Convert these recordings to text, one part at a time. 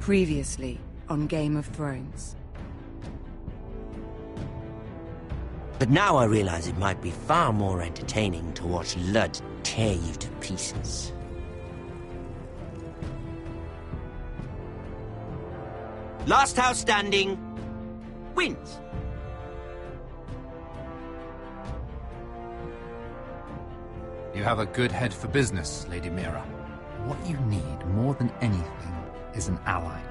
Previously on Game of Thrones. But now I realize it might be far more entertaining to watch Ludd tear you to pieces. Last house standing wins. You have a good head for business, Lady Mira. What you need more than anything is an ally.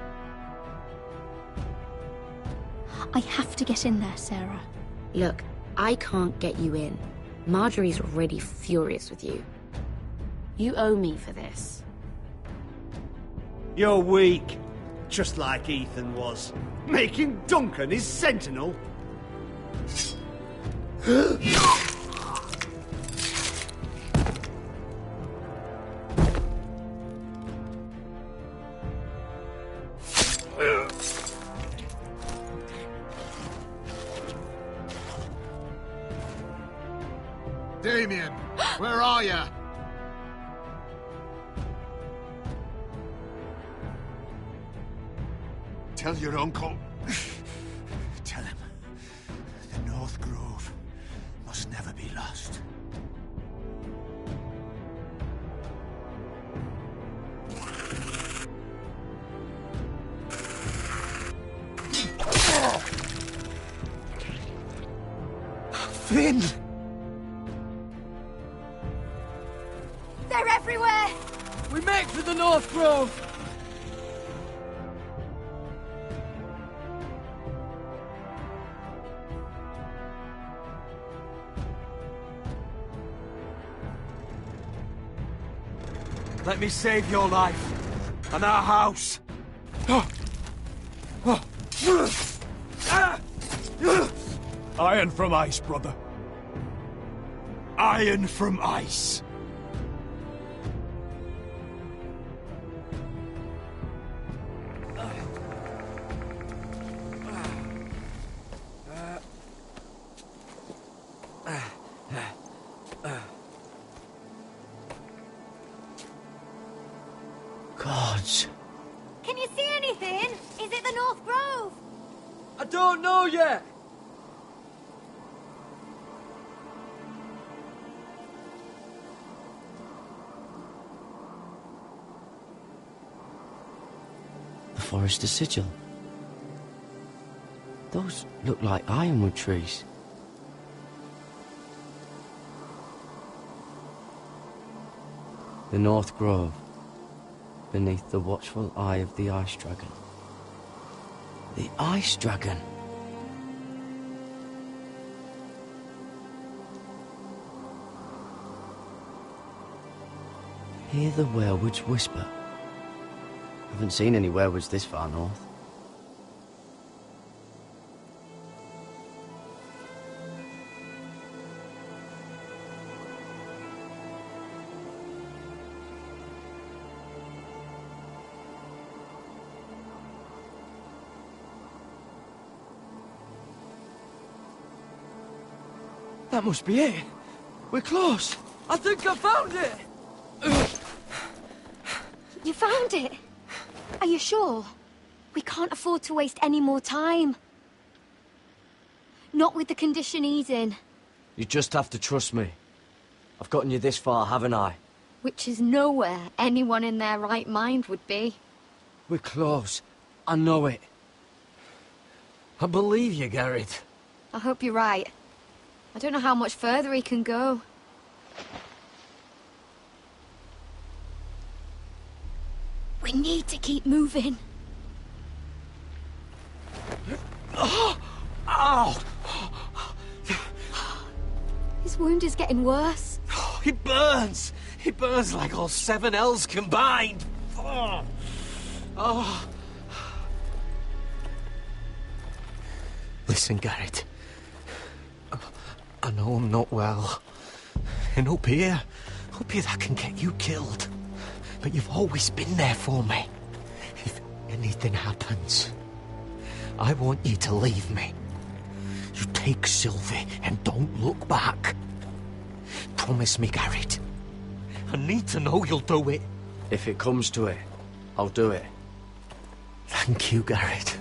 I have to get in there, Sarah. Look, I can't get you in. Marjorie's already furious with you. You owe me for this. You're weak. Just like Ethan was. Making Duncan his sentinel. Damien, where are you? Tell your uncle. Tell him the North Grove must never be lost. Finn! They're everywhere! We make for the North Grove! Let me save your life and our house. Iron from ice, brother. Iron from ice. Gods. Can you see anything? Is it the North Grove? I don't know yet. The Forester Sigil. Those look like ironwood trees. The North Grove, beneath the watchful eye of the Ice Dragon. The Ice Dragon! Hear the werewoods whisper. Haven't seen any werewoods this far north. That must be it. We're close. I think I found it. You found it? Are you sure? We can't afford to waste any more time. Not with the condition he's in. You just have to trust me. I've gotten you this far, haven't I? Which is nowhere anyone in their right mind would be. We're close. I know it. I believe you, Garrett. I hope you're right. I don't know how much further he can go. We need to keep moving. Oh! Ow! His wound is getting worse. He burns! He burns like all 7 L's combined! Oh! Oh! Listen, Garrett. I know I'm not well. And up here that can get you killed. But you've always been there for me. If anything happens, I want you to leave me. You take Sylvie and don't look back. Promise me, Garrett. I need to know you'll do it. If it comes to it, I'll do it. Thank you, Garrett.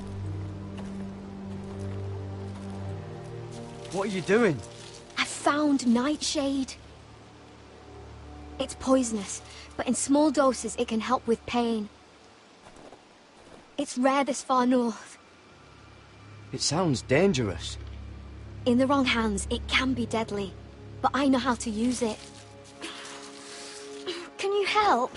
What are you doing? I found Nightshade. It's poisonous, but in small doses it can help with pain. It's rare this far north. It sounds dangerous. In the wrong hands, it can be deadly, but I know how to use it. Can you help?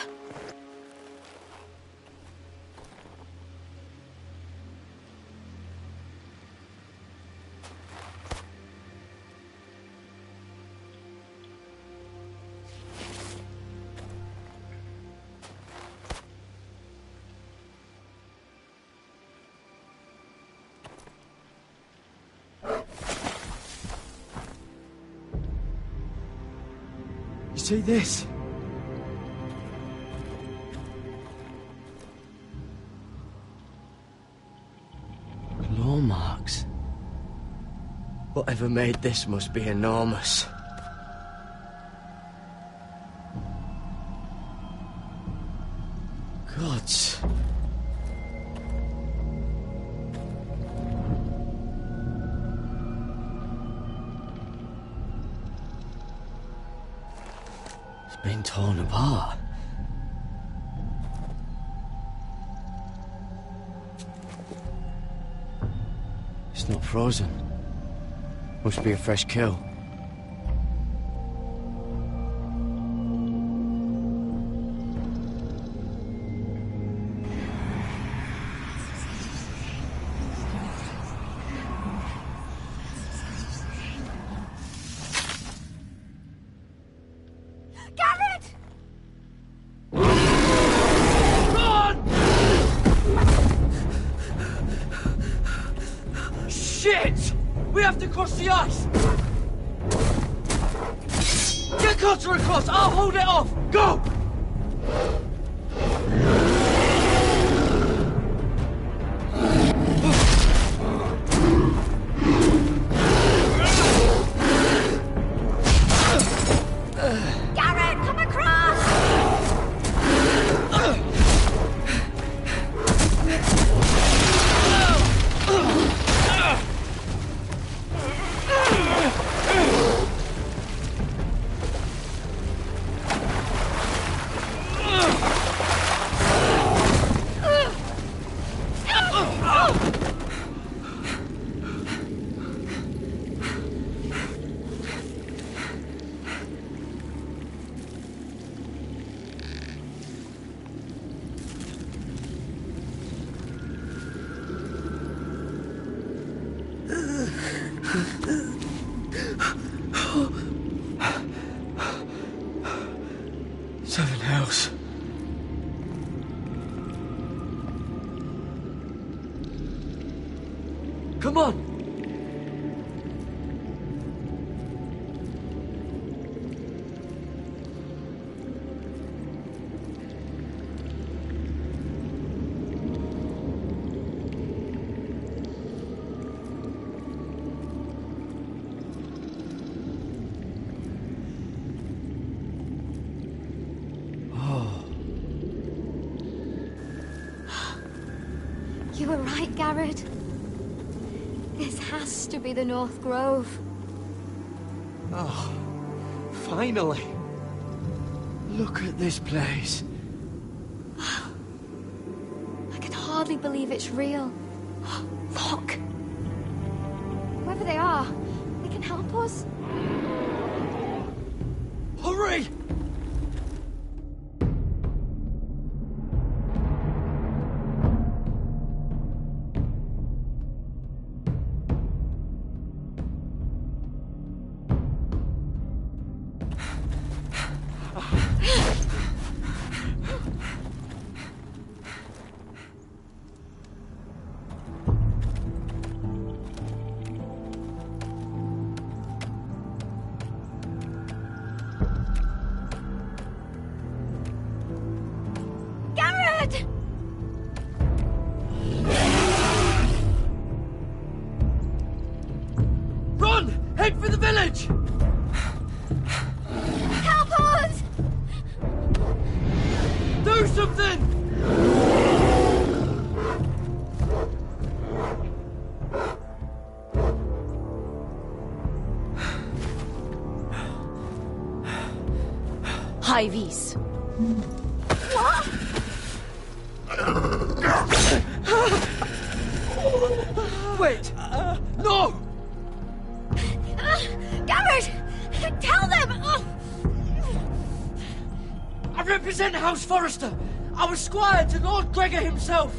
See this? Claw marks. Whatever made this must be enormous. Gods. Been torn apart. It's not frozen. Must be a fresh kill. Shit! We have to cross the ice! Get Cutter across! I'll hold it off! Go! Garrett, come across! Seven Hells. Come on! You were right, Garrett. This has to be the North Grove. Oh, finally. Look at this place. I can hardly believe it's real. Look! Whoever they are, they can help us. Hurry! High vis. What? Wait! No! Garrett! Tell them! I represent House Forrester. I was squire to Lord Gregor himself.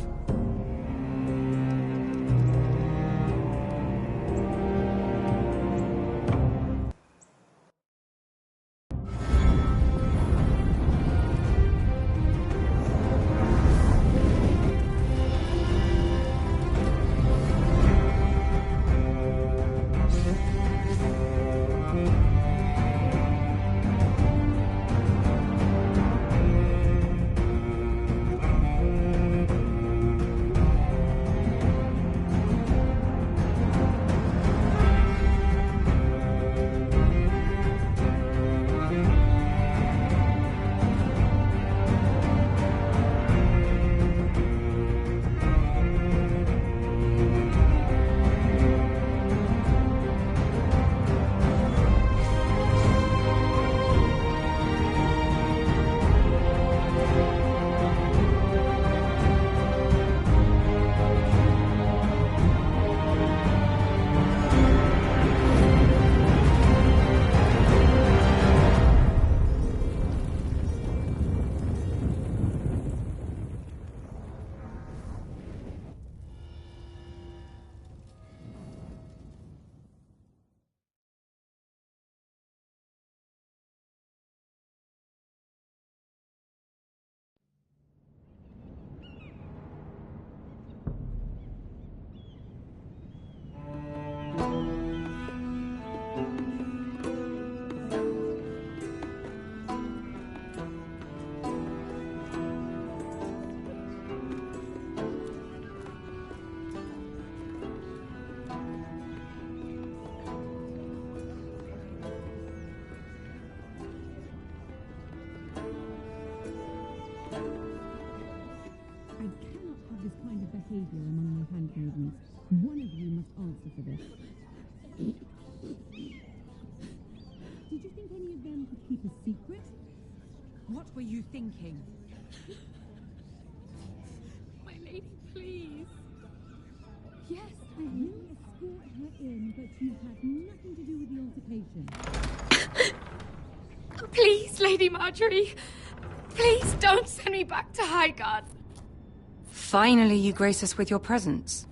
this kind of behavior among my handmaidens. One of you must answer for this. Did you think any of them could keep a secret? What were you thinking? My lady, please. Yes, I will escort her in, but you had nothing to do with the altercation. Please, Lady Marjorie. Please don't send me back to Highgarden. Finally, you grace us with your presence.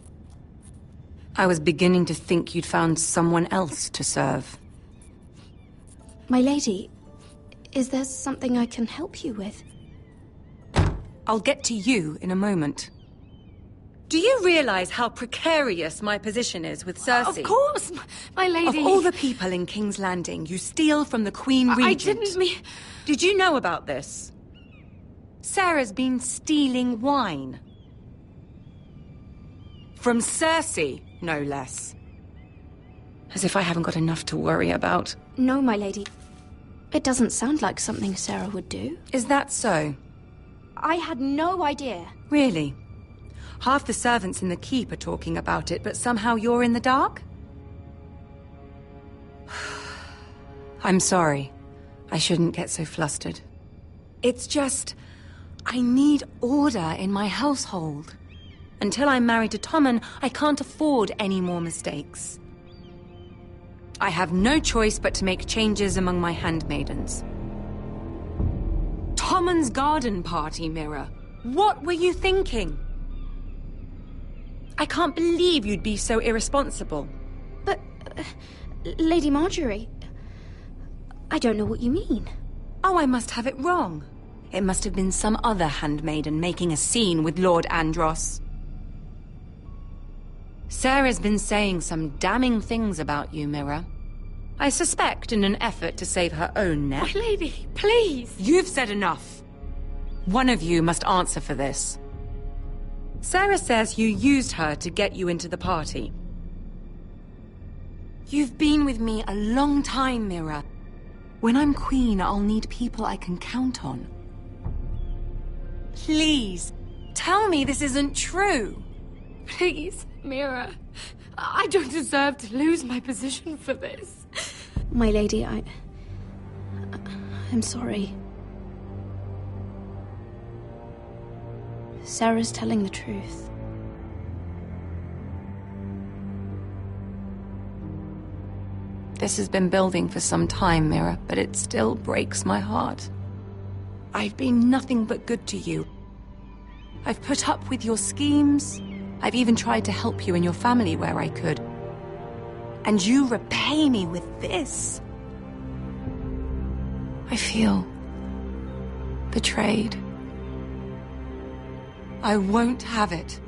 I was beginning to think you'd found someone else to serve. My lady, is there something I can help you with? I'll get to you in a moment. Do you realize how precarious my position is with Cersei? Of course, my lady. Of all the people in King's Landing, you steal from the Queen Regent. I didn't mean... Did you know about this? Sarah's been stealing wine. From Cersei, no less. As if I haven't got enough to worry about. No, my lady. It doesn't sound like something Sarah would do. Is that so? I had no idea. Really? Half the servants in the keep are talking about it, but somehow you're in the dark? I'm sorry. I shouldn't get so flustered. It's just... I need order in my household. Until I'm married to Tommen, I can't afford any more mistakes. I have no choice but to make changes among my handmaidens. Tommen's garden party, Mira. What were you thinking? I can't believe you'd be so irresponsible. But, Lady Marjorie, I don't know what you mean. Oh, I must have it wrong. It must have been some other handmaiden making a scene with Lord Andros. Sarah's been saying some damning things about you, Mira. I suspect in an effort to save her own neck. My lady, please. You've said enough. One of you must answer for this. Sarah says you used her to get you into the party. You've been with me a long time, Mira. When I'm queen, I'll need people I can count on. Please, tell me this isn't true. Please, Mira. I don't deserve to lose my position for this. My lady, I'm sorry. Sarah's telling the truth. This has been building for some time, Mira, but it still breaks my heart. I've been nothing but good to you. I've put up with your schemes. I've even tried to help you and your family where I could. And you repay me with this. I feel betrayed. I won't have it.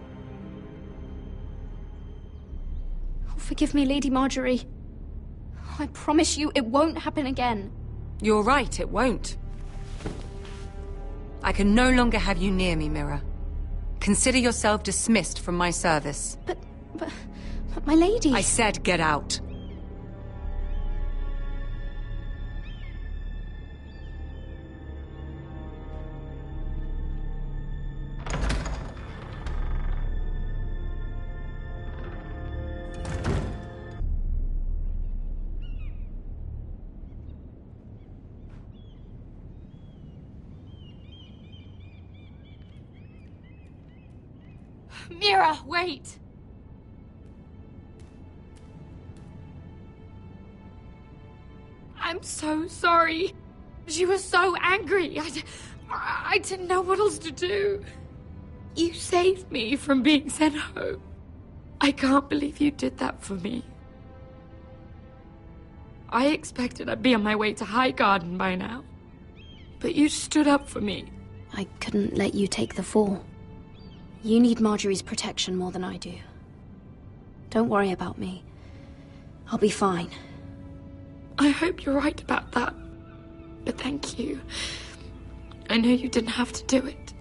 Oh, forgive me, Lady Marjorie. I promise you it won't happen again. You're right, it won't. I can no longer have you near me, Mira. Consider yourself dismissed from my service. But my lady... I said get out. Mira, wait! I'm so sorry. She was so angry. I didn't know what else to do. You saved me from being sent home. I can't believe you did that for me. I expected I'd be on my way to Highgarden by now. But you stood up for me. I couldn't let you take the fall. You need Marjorie's protection more than I do. Don't worry about me. I'll be fine. I hope you're right about that. But thank you. I know you didn't have to do it.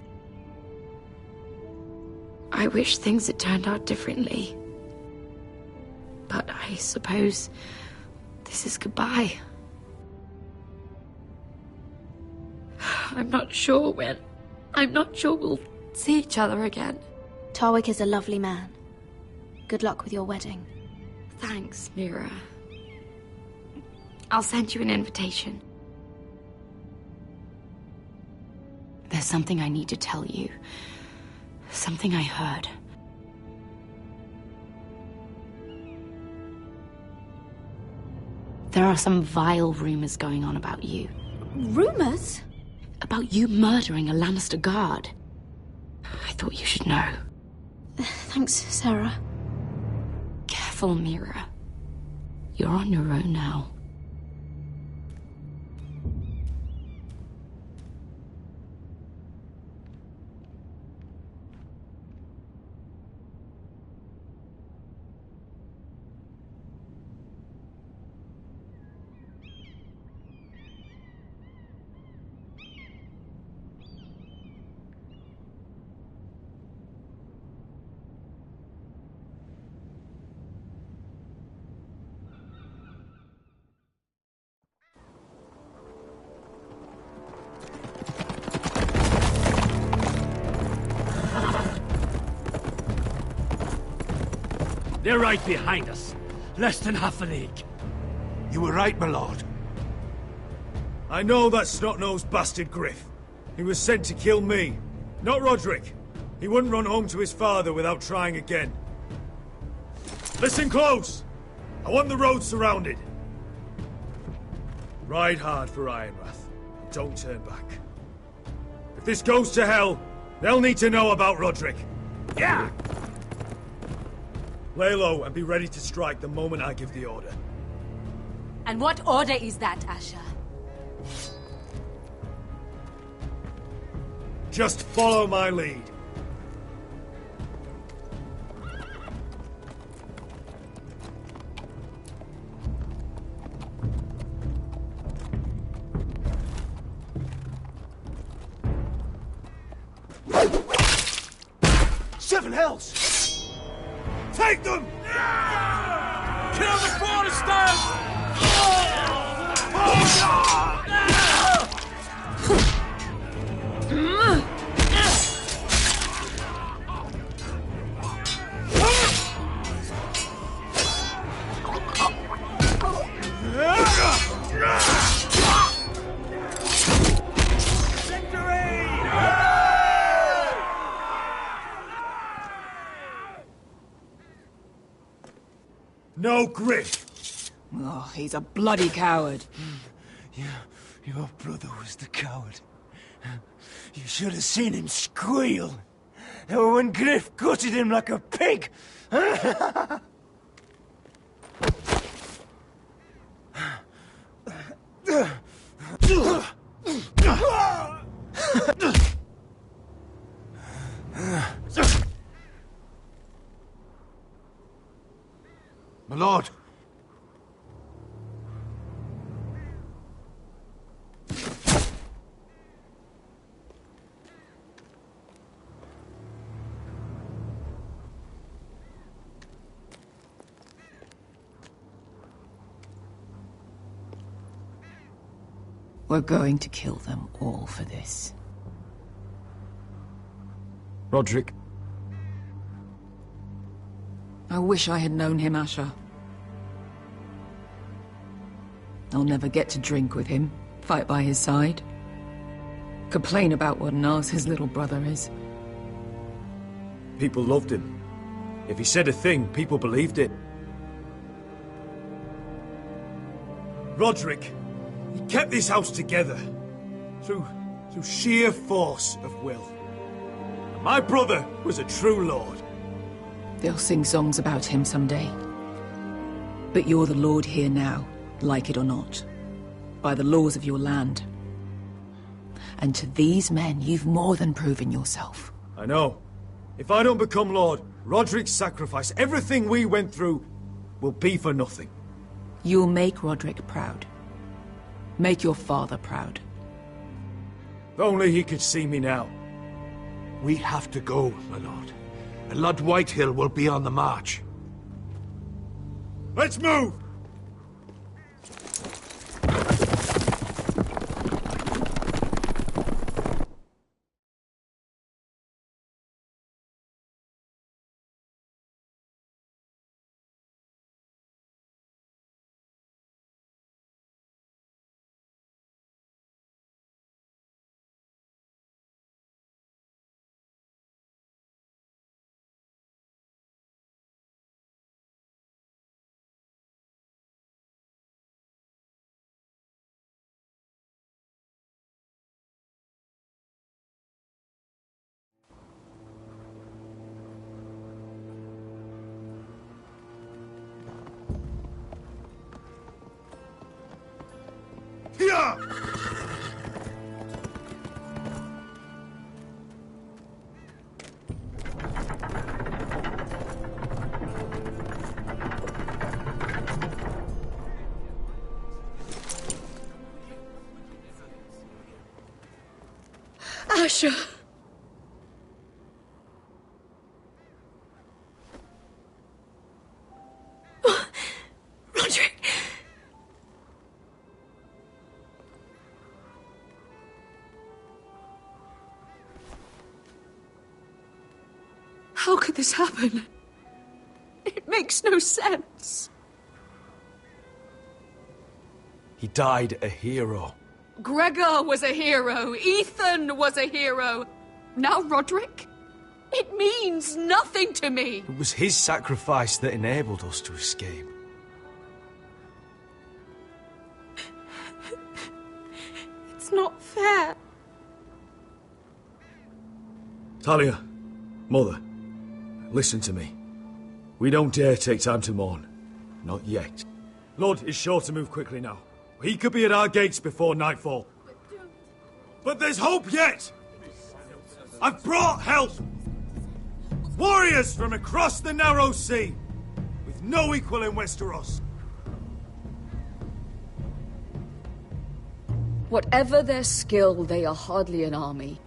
I wish things had turned out differently. But I suppose this is goodbye. I'm not sure when. I'm not sure we'll see each other again. Tarwick is a lovely man. Good luck with your wedding. Thanks, Mira. I'll send you an invitation. There's something I need to tell you. Something I heard. There are some vile rumors going on about you. Rumors? About you murdering a Lannister guard. I thought you should know. Thanks, Sarah. Careful, Mira. You're on your own now. They're right behind us. Less than half a league. You were right, my lord. I know that snot-nosed bastard Griff. He was sent to kill me, not Roderick. He wouldn't run home to his father without trying again. Listen close! I want the road surrounded. Ride hard for Ironrath. Don't turn back. If this goes to hell, they'll need to know about Roderick. Yeah! Lay low and be ready to strike the moment I give the order. And what order is that, Asher? Just follow my lead. Seven hells! Take them! Kill the Foresters! No Griff! Oh, he's a bloody coward. Your brother was the coward. You should have seen him squeal. When Griff gutted him like a pig. My lord. We're going to kill them all for this. Roderick. I wish I had known him, Asher. I'll never get to drink with him, fight by his side, complain about what an arse his little brother is. People loved him. If he said a thing, people believed it. Roderick, he kept this house together through sheer force of will. And my brother was a true lord. They'll sing songs about him someday. But you're the lord here now, like it or not, by the laws of your land. And to these men, you've more than proven yourself. I know. If I don't become lord, Roderick's sacrifice, everything we went through, will be for nothing. You'll make Roderick proud. Make your father proud. If only he could see me now. We have to go, my lord. And Lord Whitehill will be on the march. Let's move! Here! Asher! Roderick! How could this happen? It makes no sense. He died a hero. Gregor was a hero. Ethan was a hero. Now Roderick? It means nothing to me. It was his sacrifice that enabled us to escape. It's not fair. Talia, Mother, listen to me. We don't dare take time to mourn. Not yet. Lord is sure to move quickly now. He could be at our gates before nightfall. But there's hope yet! I've brought help! Warriors from across the narrow sea, with no equal in Westeros. Whatever their skill, they are hardly an army.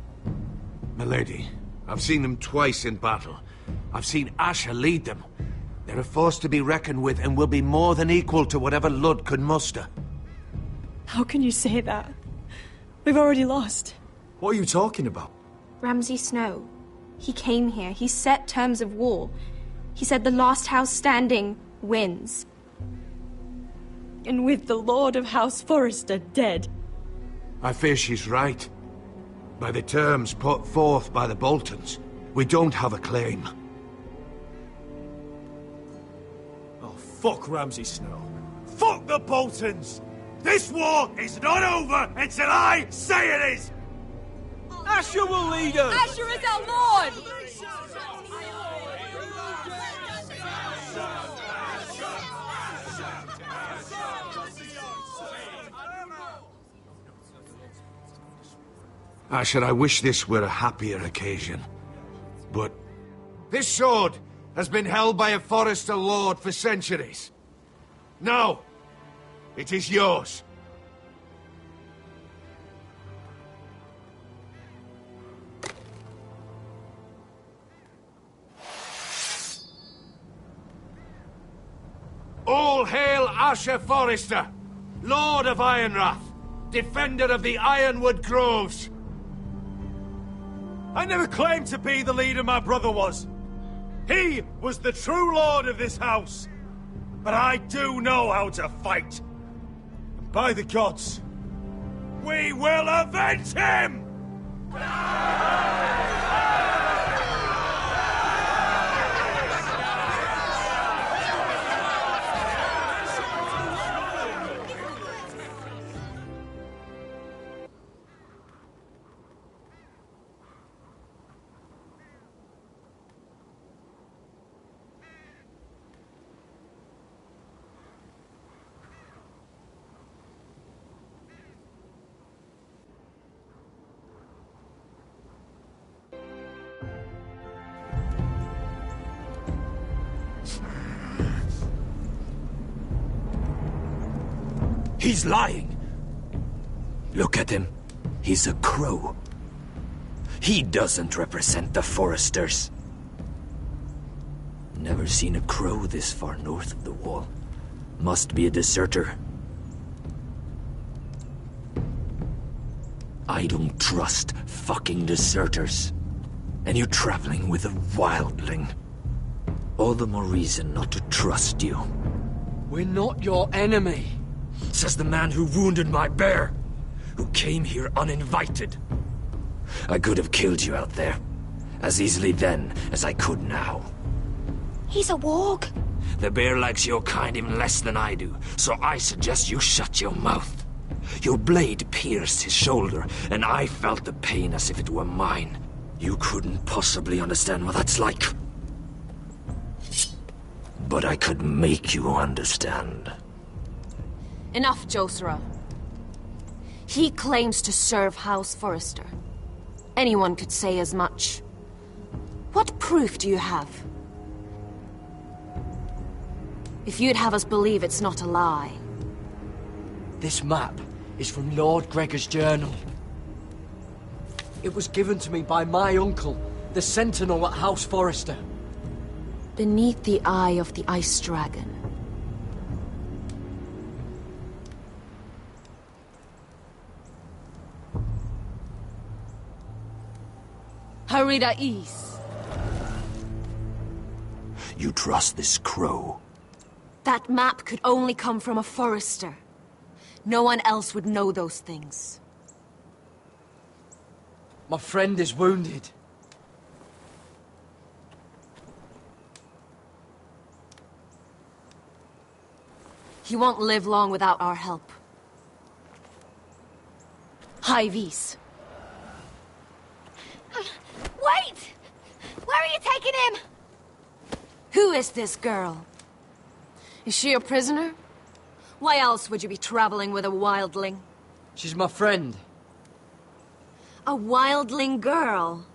Milady, I've seen them twice in battle. I've seen Asher lead them. They're a force to be reckoned with and will be more than equal to whatever Lud could muster. How can you say that? We've already lost. What are you talking about? Ramsay Snow. He came here. He set terms of war. He said the last house standing wins. And with the Lord of House Forrester dead. I fear she's right. By the terms put forth by the Boltons, we don't have a claim. Oh, Fuck Ramsay Snow. Fuck the Boltons! This war is not over until I say it is! Asher will lead us! Asher is our lord! Asher, I wish this were a happier occasion. But this sword has been held by a Forrester lord for centuries. Now, it is yours. All hail Asher Forrester, Lord of Ironrath, defender of the Ironwood Groves. I never claimed to be the leader my brother was. He was the true lord of this house. But I do know how to fight. And by the gods, we will avenge him! He's lying. Look at him. He's a crow. He doesn't represent the Forresters. Never seen a crow this far north of the wall. Must be a deserter. I don't trust fucking deserters. And you're traveling with a wildling. All the more reason not to trust you. We're not your enemy. Says the man who wounded my bear, who came here uninvited. I could have killed you out there, as easily then as I could now. He's a warg. The bear likes your kind even less than I do, so I suggest you shut your mouth. Your blade pierced his shoulder, and I felt the pain as if it were mine. You couldn't possibly understand what that's like. But I could make you understand. Enough, Josera. He claims to serve House Forrester. Anyone could say as much. What proof do you have? If you'd have us believe it's not a lie. This map is from Lord Gregor's journal. It was given to me by my uncle, the Sentinel at House Forrester. Beneath the eye of the Ice Dragon. Harida East. You trust this crow? That map could only come from a Forrester. No one else would know those things. My friend is wounded. He won't live long without our help. High Vis. Wait! Where are you taking him? Who is this girl? Is she a prisoner? Why else would you be traveling with a wildling? She's my friend. A wildling girl?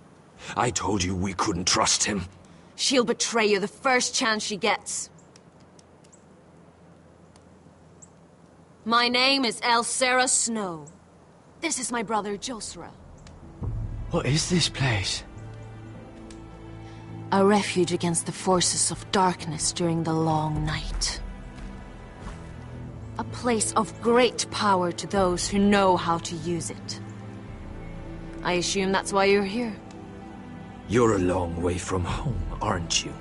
I told you we couldn't trust him. She'll betray you the first chance she gets. My name is Elsera Snow. This is my brother, Josera. What is this place? A refuge against the forces of darkness during the long night. A place of great power to those who know how to use it. I assume that's why you're here. You're a long way from home, aren't you?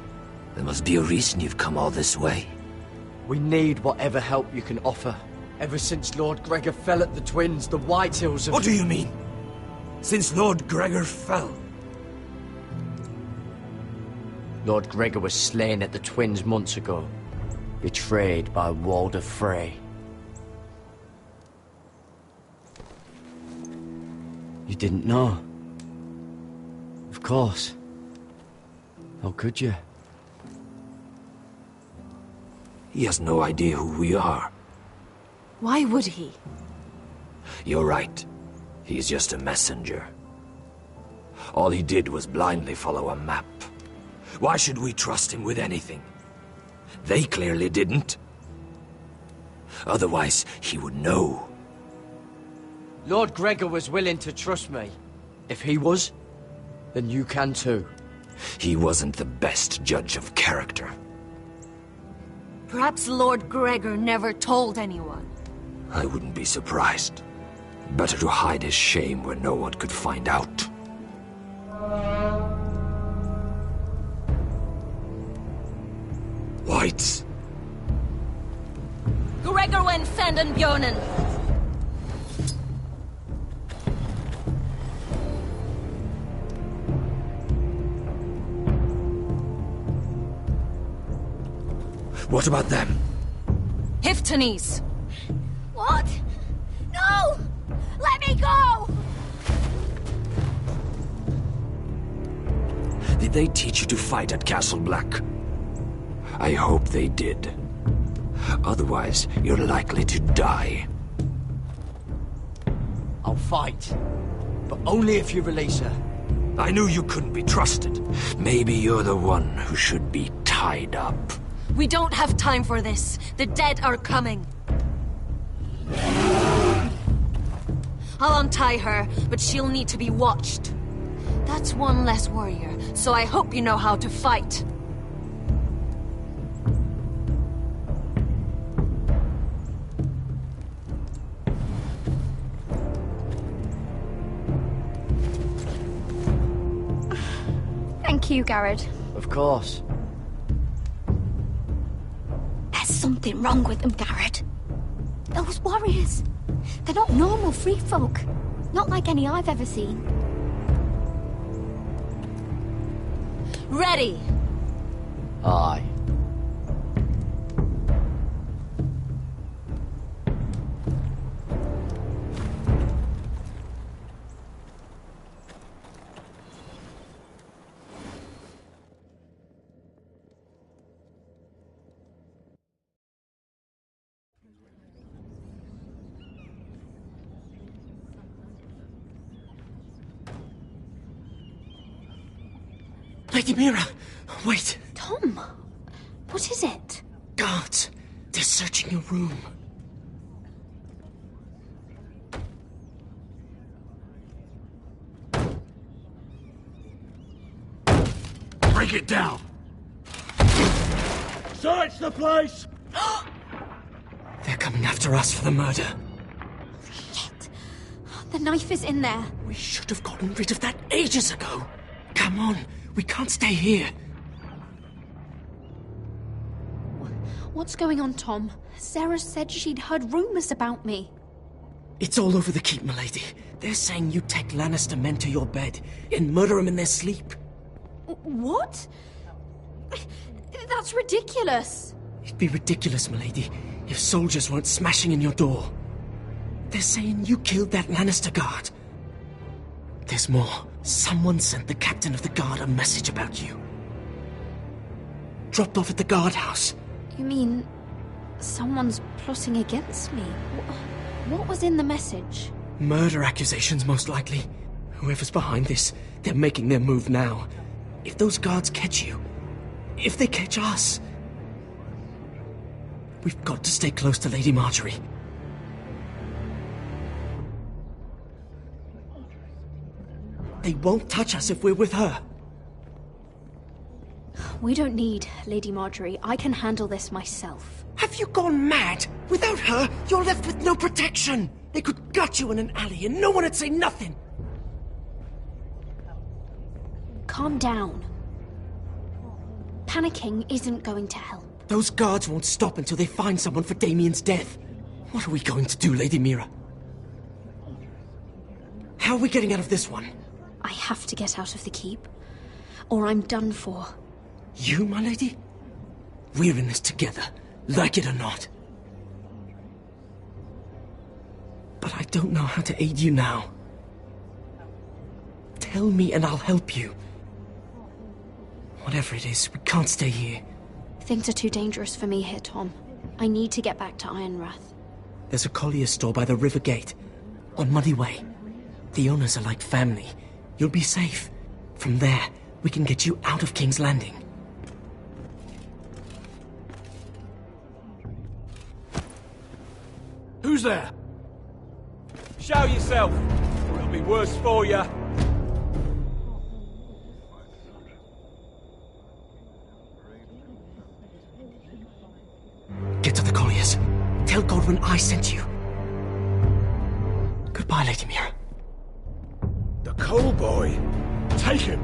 There must be a reason you've come all this way. We need whatever help you can offer. Ever since Lord Gregor fell at the Twins, the Whitehills have... What do you mean? Since Lord Gregor fell? Lord Gregor was slain at the Twins months ago. betrayed by Walder Frey. You didn't know? Of course. How could you? He has no idea who we are. Why would he? You're right. He's just a messenger. All he did was blindly follow a map. Why should we trust him with anything? They clearly didn't. Otherwise, he would know. Lord Gregor was willing to trust me. If he was, then you can too. He wasn't the best judge of character. Perhaps Lord Gregor never told anyone. I wouldn't be surprised. Better to hide his shame where no one could find out. Whites. Gregor went senden Björnen. What about them? Hiftanes. What? No! Let me go! Did they teach you to fight at Castle Black? I hope they did. Otherwise, you're likely to die. I'll fight. But only if you release her. I knew you couldn't be trusted. Maybe you're the one who should be tied up. We don't have time for this. The dead are coming. I'll untie her, but she'll need to be watched. That's one less warrior, so I hope you know how to fight. Thank you, Garrett. Of course. There's something wrong with them, Garrett. Those warriors. They're not normal free folk. Not like any I've ever seen. Ready! Aye. Lady Mira, wait. Tom, what is it? Guards. They're searching your room. Break it down! Search the place! They're coming after us for the murder. Shit. The knife is in there. We should have gotten rid of that ages ago. Come on, we can't stay here. What's going on, Tom? Sarah said she'd heard rumors about me. It's all over the keep, milady. They're saying you take Lannister men to your bed and murder them in their sleep. What? That's ridiculous. It'd be ridiculous, milady, if soldiers weren't smashing in your door. They're saying you killed that Lannister guard. There's more. Someone sent the captain of the guard a message about you. Dropped off at the guardhouse. You mean someone's plotting against me? What was in the message? Murder accusations, most likely. Whoever's behind this, they're making their move now. If those guards catch you, if they catch us, we've got to stay close to Lady Marjorie. They won't touch us if we're with her. We don't need Lady Marjorie. I can handle this myself. Have you gone mad? Without her, you're left with no protection. They could gut you in an alley and no one would say nothing. Calm down. Panicking isn't going to help. Those guards won't stop until they find someone for Damien's death. What are we going to do, Lady Mira? How are we getting out of this one? I have to get out of the keep, or I'm done for. You, my lady? We're in this together. like it or not. But I don't know how to aid you now. Tell me and I'll help you. Whatever it is, we can't stay here. Things are too dangerous for me here, Tom. I need to get back to Ironrath. There's a collier store by the river gate, on Muddy Way. The owners are like family. You'll be safe. From there, we can get you out of King's Landing. Who's there? Show yourself, or it'll be worse for you. Get to the colliers. Tell Godwyn I sent you. Goodbye, Lady Mira. The Coal Boy? Take him!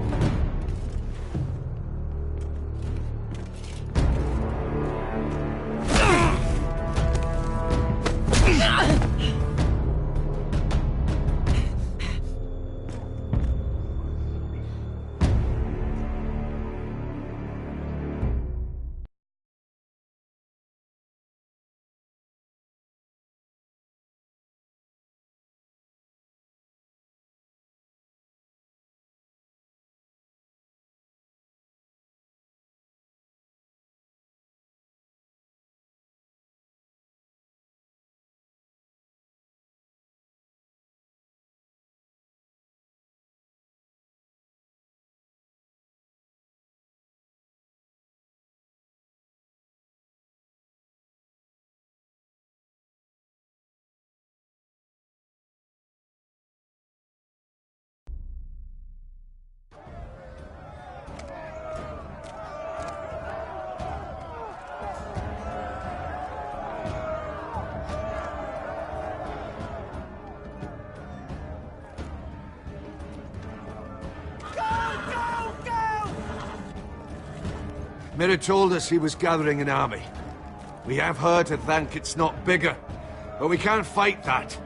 Mira told us he was gathering an army. We have her to thank it's not bigger, but we can't fight that.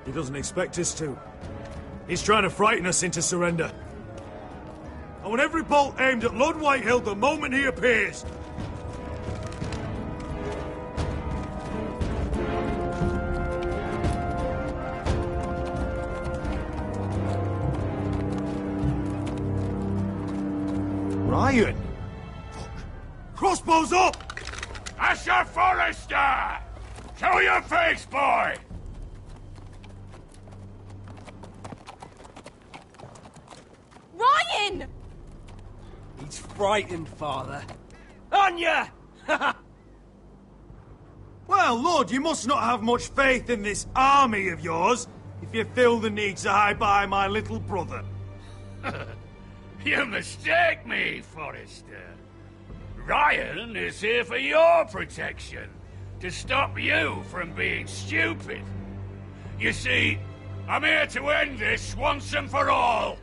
He doesn't expect us to. He's trying to frighten us into surrender. I want every bolt aimed at Lord Whitehill the moment he appears. Ryan! Crossbows up! Asher Forrester! Show your face, boy! Ryan! He's frightened, Father. Anya! Well, Lord, you must not have much faith in this army of yours if you feel the need to hide behind my little brother. You mistake me, Forrester. Ryan is here for your protection, to stop you from being stupid. You see, I'm here to end this once and for all.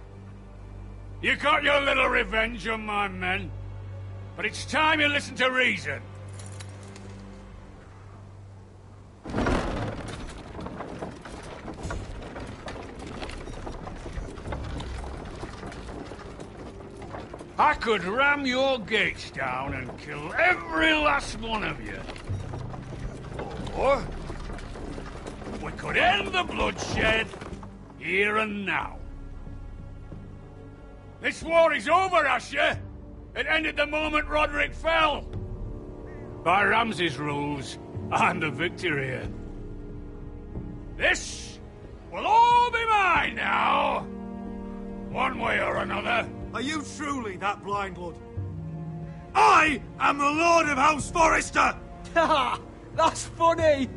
You got your little revenge on my men, but it's time you listen to reason. I could ram your gates down and kill every last one of you. Or we could end the bloodshed here and now. This war is over, Asher. It ended the moment Roderick fell. By Ramsay's rules, I'm the victor here. This will all be mine now. One way or another. Are you truly that blind, Lord? I am the Lord of House Forrester! Ha! That's funny!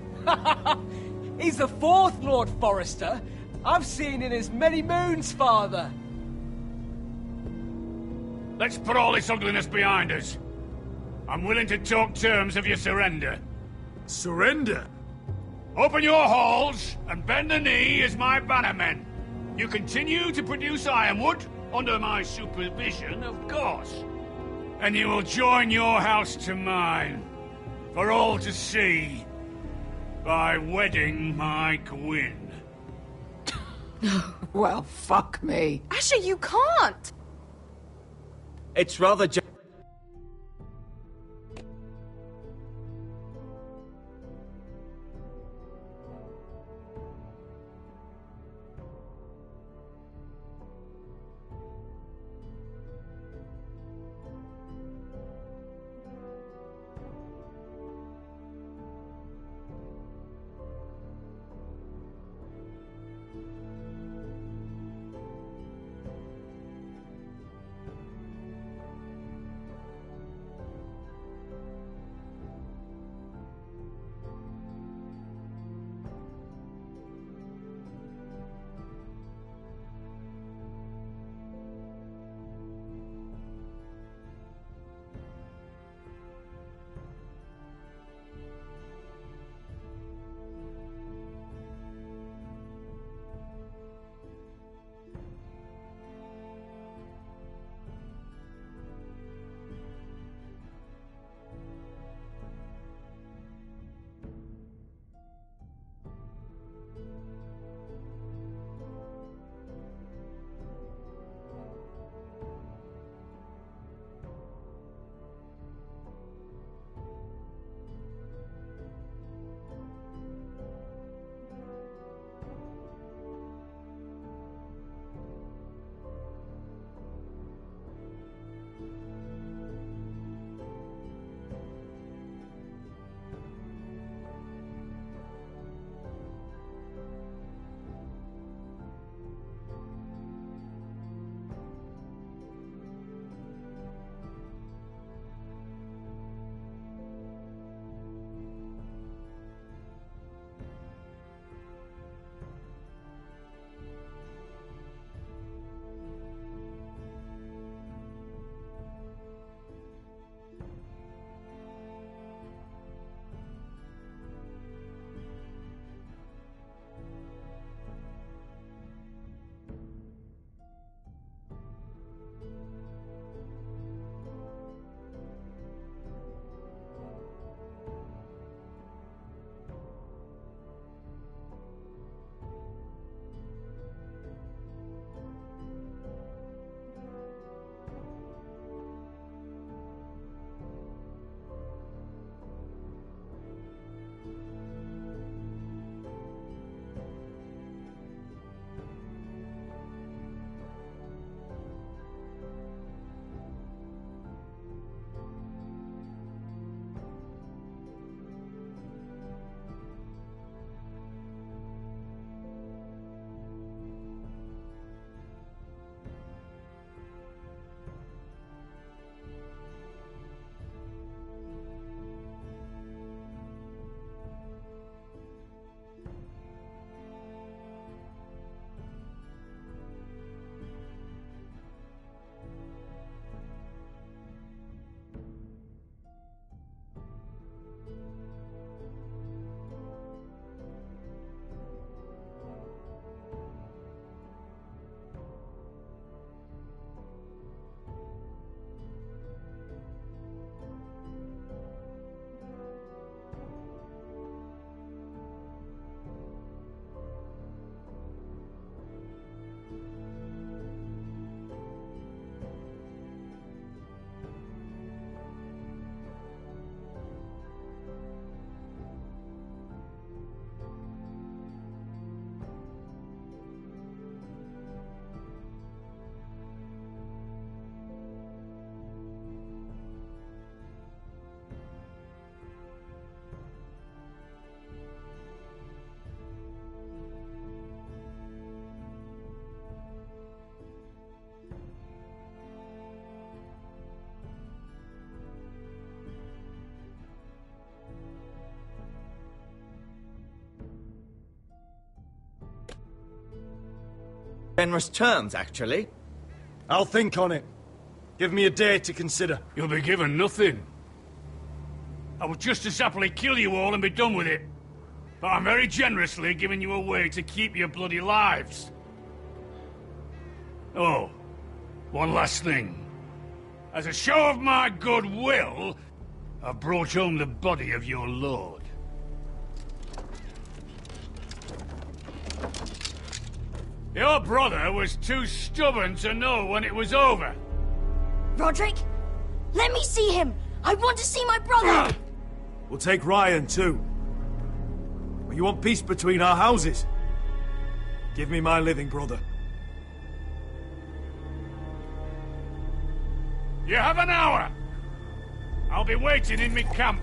He's the fourth Lord Forrester I've seen in as many moons, Father. Let's put all this ugliness behind us. I'm willing to talk terms of your surrender. Surrender? Open your halls and bend the knee as my bannermen. You continue to produce ironwood, under my supervision, of course. And you will join your house to mine, for all to see, by wedding my Gwyn. Well, fuck me. Asher, you can't! It's rather Generous terms, actually. I'll think on it. Give me a day to consider. You'll be given nothing. I would just as happily kill you all and be done with it. But I'm very generously giving you a way to keep your bloody lives. Oh, one last thing. As a show of my goodwill, I've brought home the body of your lord. Your brother was too stubborn to know when it was over. Roderick, let me see him. I want to see my brother. We'll take Ryan, too. But you want peace between our houses? Give me my living brother. You have an hour. I'll be waiting in me camp.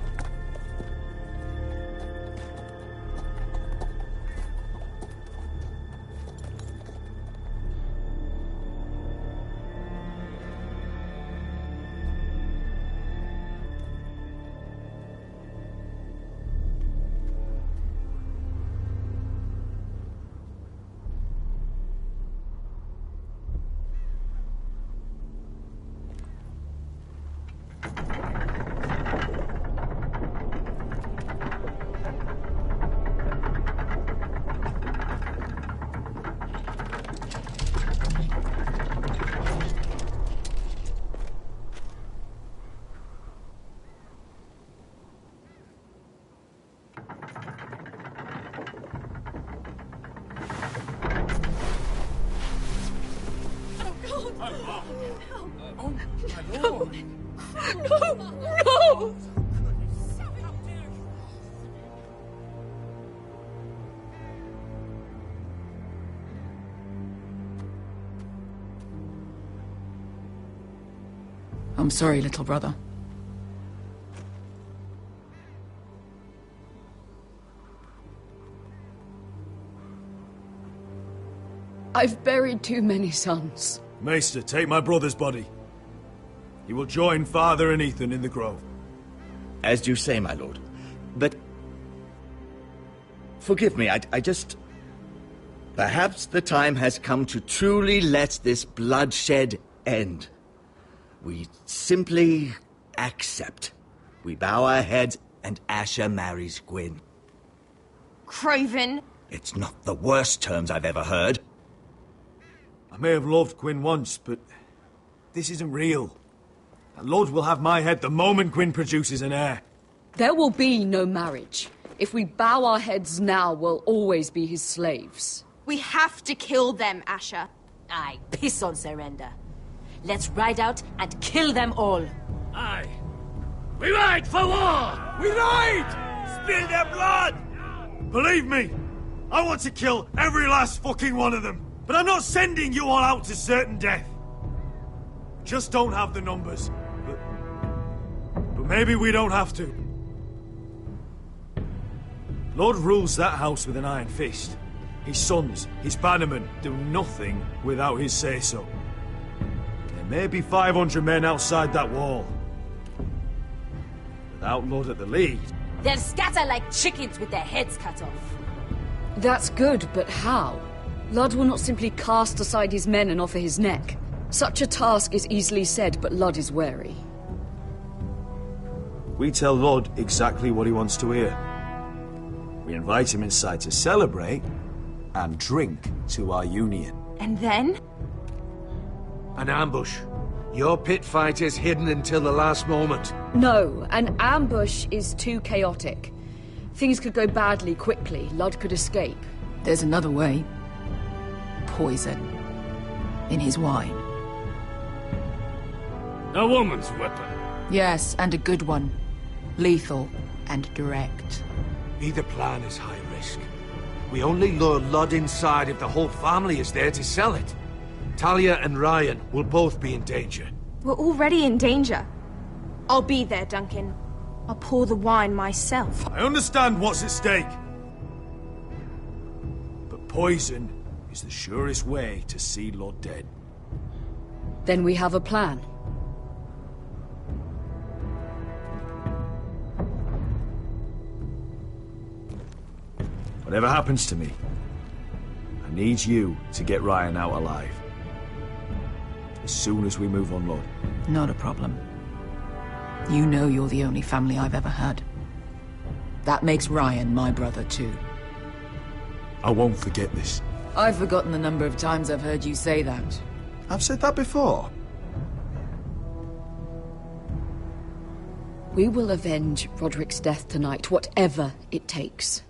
No! I'm sorry, little brother. I've buried too many sons. Maester, take my brother's body. He will join Father and Ethan in the grove. As you say, my lord. But... forgive me, I just... Perhaps the time has come to truly let this bloodshed end. We simply accept. We bow our heads and Asher marries Gwyn. Craven! It's not the worst terms I've ever heard. I may have loved Gwyn once, but this isn't real. And Lord will have my head the moment Gwyn produces an heir. There will be no marriage. If we bow our heads now, we'll always be his slaves. We have to kill them, Asher. Aye, piss on surrender. Let's ride out and kill them all. Aye. We ride for war! We ride! Spill their blood! Believe me, I want to kill every last fucking one of them. But I'm not sending you all out to certain death. Just don't have the numbers. But maybe we don't have to. Lord rules that house with an iron fist. His sons, his bannermen, do nothing without his say-so. There may be 500 men outside that wall. Without Lord at the lead... They'll scatter like chickens with their heads cut off. That's good, but how? Ludd will not simply cast aside his men and offer his neck. Such a task is easily said, but Ludd is wary. We tell Lord exactly what he wants to hear. We invite him inside to celebrate and drink to our union. And then? An ambush. Your pit fight is hidden until the last moment. No, an ambush is too chaotic. Things could go badly quickly. Ludd could escape. There's another way. Poison. In his wine. A woman's weapon. Yes, and a good one. Lethal and direct. Either plan is high risk. We only lure Ludd inside if the whole family is there to sell it. Talia and Ryan will both be in danger. We're already in danger. I'll be there, Duncan. I'll pour the wine myself. I understand what's at stake. But poison is the surest way to see Lord dead. Then we have a plan. Whatever happens to me, I I need you to get Ryan out alive. As soon as we move on, Lord. Not a problem. You know you're the only family I've ever had. That makes Ryan my brother too. I won't forget this. I've forgotten the number of times I've heard you say that. I've said that before. We will avenge Roderick's death tonight, whatever it takes.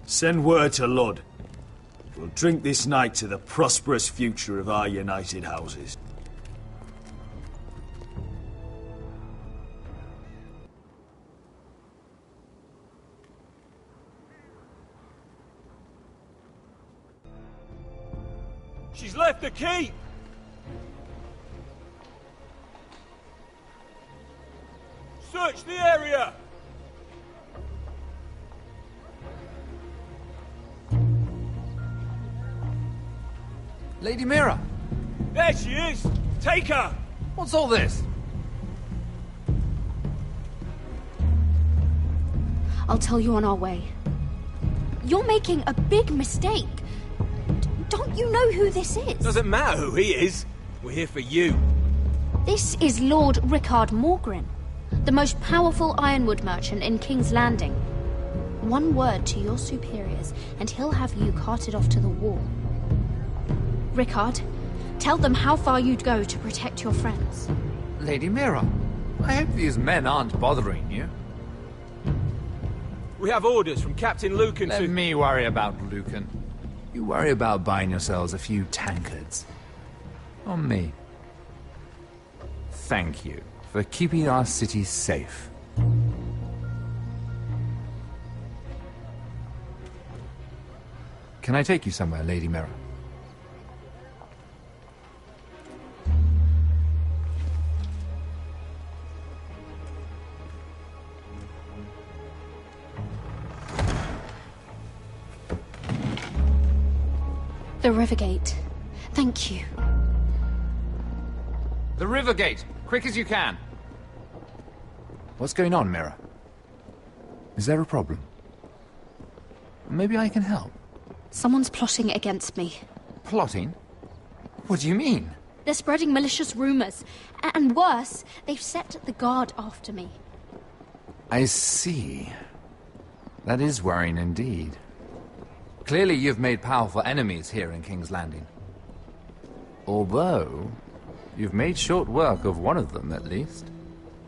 Send word to Lud. We'll drink this night to the prosperous future of our united houses. She's left the keep! Search the area! Lady Mira! There she is! Take her! What's all this? I'll tell you on our way. You're making a big mistake. Don't you know who this is? Doesn't matter who he is. We're here for you. This is Lord Rickard Morgren, the most powerful ironwood merchant in King's Landing. One word to your superiors, and he'll have you carted off to the wall. Rickard, tell them how far you'd go to protect your friends. Lady Mira, I hope these men aren't bothering you. We have orders from Captain Lucan to... Let me worry about Lucan. You worry about buying yourselves a few tankards. On me. Thank you for keeping our city safe. Can I take you somewhere, Lady Mira? The Rivergate. Thank you. The Rivergate! Quick as you can! What's going on, Mira? Is there a problem? Maybe I can help. Someone's plotting against me. Plotting? What do you mean? They're spreading malicious rumors. And worse, they've set the guard after me. I see. That is worrying indeed. Clearly you've made powerful enemies here in King's Landing. Although, you've made short work of one of them, at least.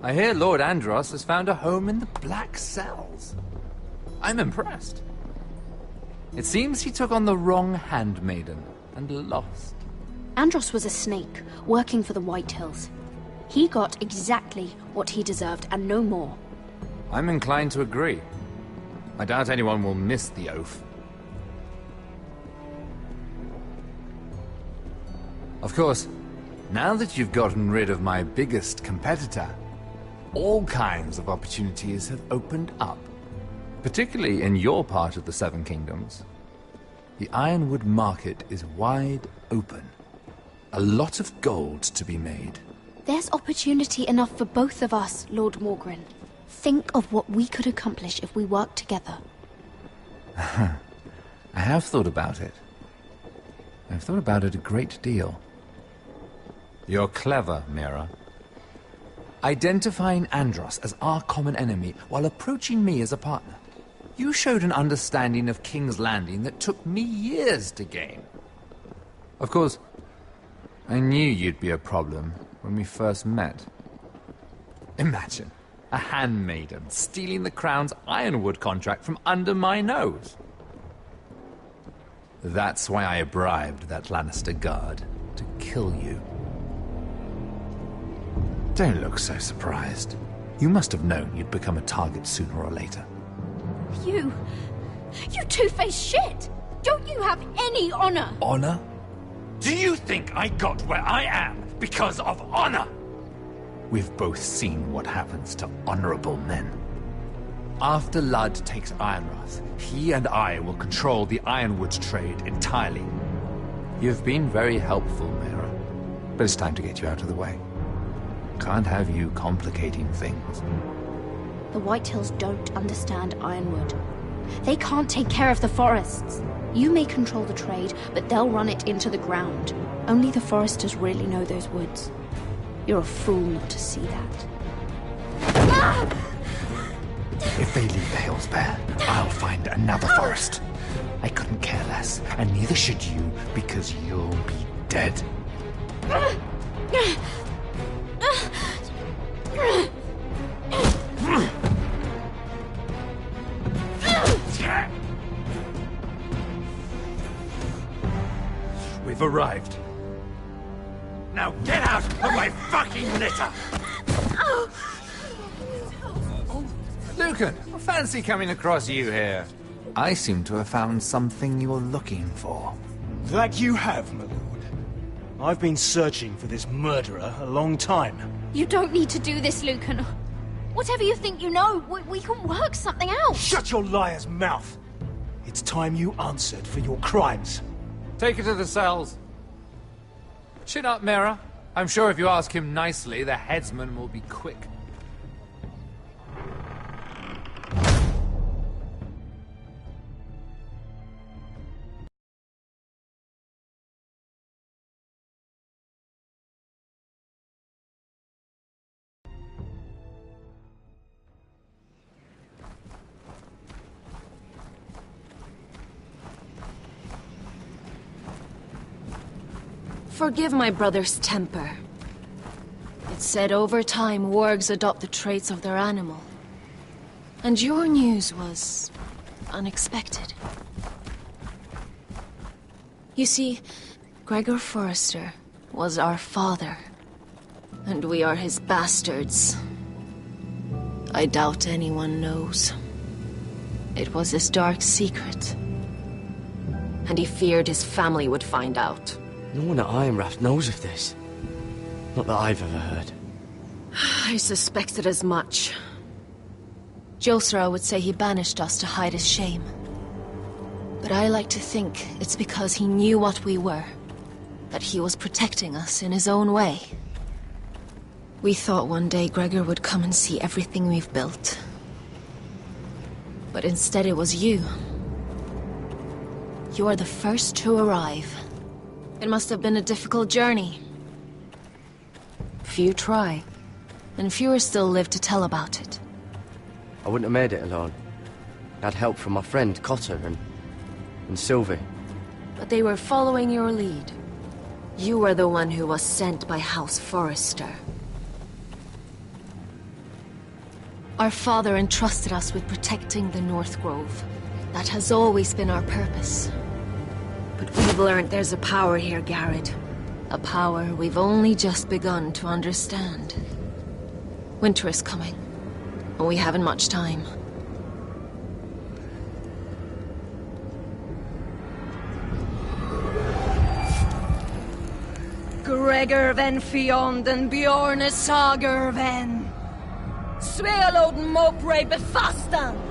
I hear Lord Andros has found a home in the Black Cells. I'm impressed. It seems he took on the wrong handmaiden and lost. Andros was a snake, working for the Whitehills. He got exactly what he deserved, and no more. I'm inclined to agree. I doubt anyone will miss the oath. Of course, now that you've gotten rid of my biggest competitor, all kinds of opportunities have opened up. Particularly in your part of the Seven Kingdoms. The Ironwood market is wide open. A lot of gold to be made. There's opportunity enough for both of us, Lord Morgren. Think of what we could accomplish if we worked together. I have thought about it. I've thought about it a great deal. You're clever, Mira. Identifying Andros as our common enemy while approaching me as a partner. You showed an understanding of King's Landing that took me years to gain. Of course, I knew you'd be a problem when we first met. Imagine a handmaiden stealing the Crown's Ironwood contract from under my nose. That's why I bribed that Lannister guard to kill you. Don't look so surprised. You must have known you'd become a target sooner or later. You two-faced shit! Don't you have any honor? Honor? Do you think I got where I am because of honor? We've both seen what happens to honorable men. After Lud takes Ironrath, he and I will control the Ironwood trade entirely. You've been very helpful, Mira, but it's time to get you out of the way. Can't have you complicating things. The Whitehills don't understand Ironwood. They can't take care of the forests. You may control the trade, but they'll run it into the ground. Only the foresters really know those woods. You're a fool not to see that. If they leave the hills bare, I'll find another forest. I couldn't care less, and neither should you, because you'll be dead. We've arrived. Now get out of my fucking litter! Lucan, I fancy coming across you here. I seem to have found something you're looking for. That you have, my lord. I've been searching for this murderer a long time. You don't need to do this, Lucan. Whatever you think you know, we can work something out. Shut your liar's mouth! It's time you answered for your crimes. Take her to the cells. Chin up, Mira. I'm sure if you ask him nicely, the headsman will be quick. Forgive my brother's temper. It's said over time wargs adopt the traits of their animal. And your news was unexpected. You see, Gregor Forrester was our father, and we are his bastards. I doubt anyone knows. It was his dark secret, and he feared his family would find out. No one at Ironrath knows of this. Not that I've ever heard. I suspected as much. Josra would say he banished us to hide his shame. But I like to think it's because he knew what we were. That he was protecting us in his own way. We thought one day Gregor would come and see everything we've built. But instead it was you. You are the first to arrive. It must have been a difficult journey. Few try, and fewer still live to tell about it. I wouldn't have made it alone. I had help from my friend Cotter and Sylvie. But they were following your lead. You were the one who was sent by House Forrester. Our father entrusted us with protecting the North Grove. That has always been our purpose. But we've learned there's a power here, Garrett. A power we've only just begun to understand. Winter is coming, and we haven't much time. Gregor ven Fionden Bjorne Sager ven Svealoden Mopre befastan.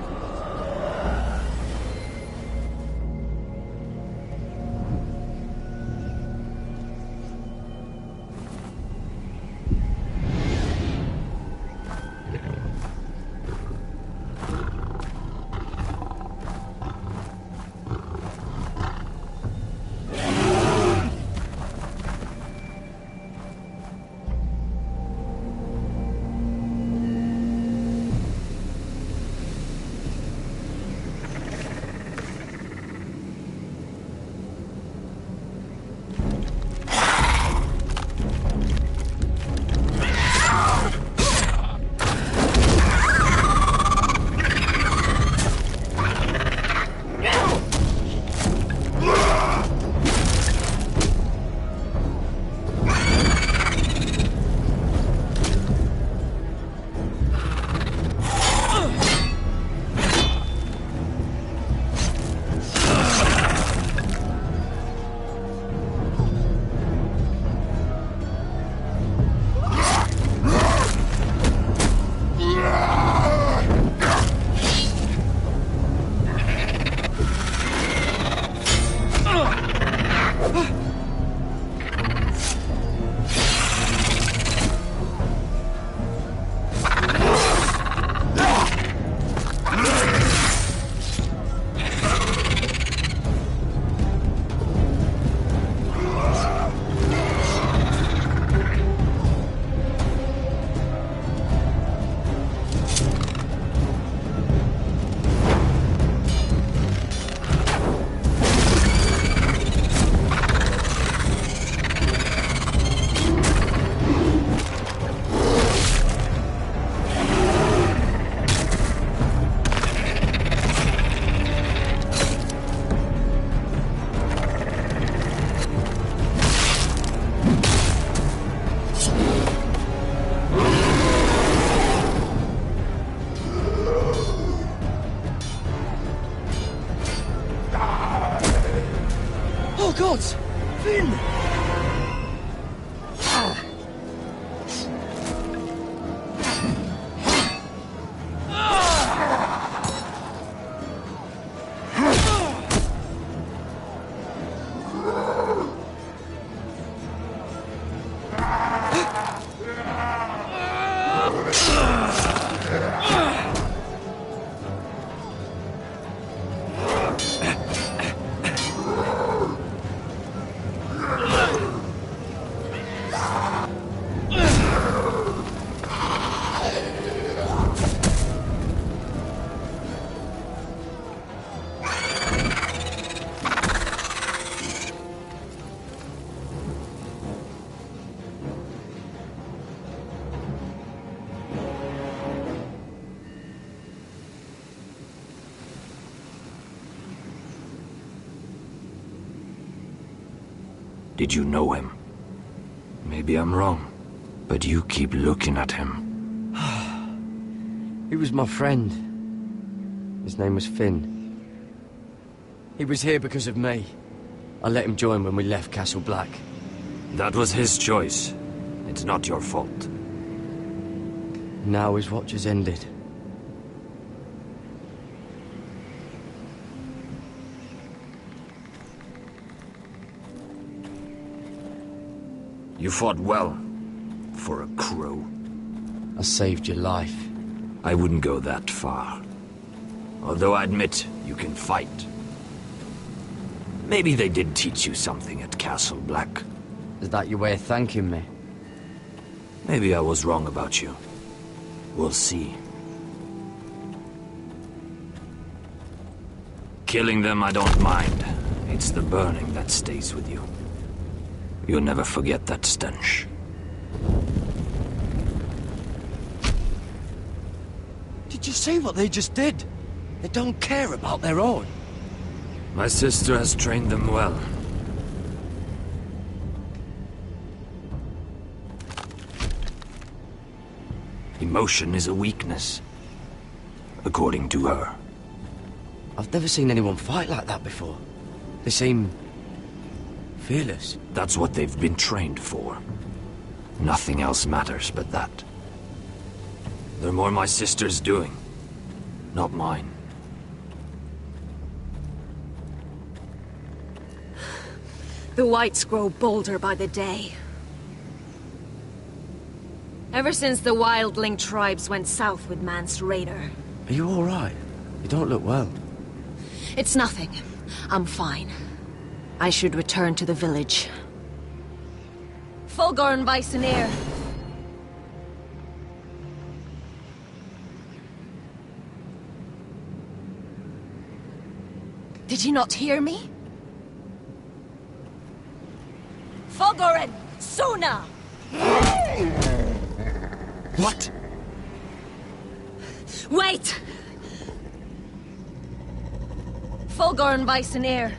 Oh, God! Finn! Did you know him? Maybe I'm wrong, but you keep looking at him. He was my friend. His name was Finn. He was here because of me. I let him join when we left Castle Black. That was his choice. It's not your fault. Now his watch has ended. You fought well, for a crow. I saved your life. I wouldn't go that far. Although I admit, you can fight. Maybe they did teach you something at Castle Black. Is that your way of thanking me? Maybe I was wrong about you. We'll see. Killing them I don't mind. It's the burning that stays with you. You'll never forget that stench. Did you see what they just did? They don't care about their own. My sister has trained them well. Emotion is a weakness, according to her. I've never seen anyone fight like that before. They seem fearless. That's what they've been trained for. Nothing else matters but that. They're more my sister's doing, not mine. The Whites grow bolder by the day. Ever since the Wildling tribes went south with Mance Rayder. Are you all right? You don't look well. It's nothing. I'm fine. I should return to the village. Fulgorn Vysenir. Did you not hear me? Fulgorn! Suna! What? Wait! Fulgorn Vysenir.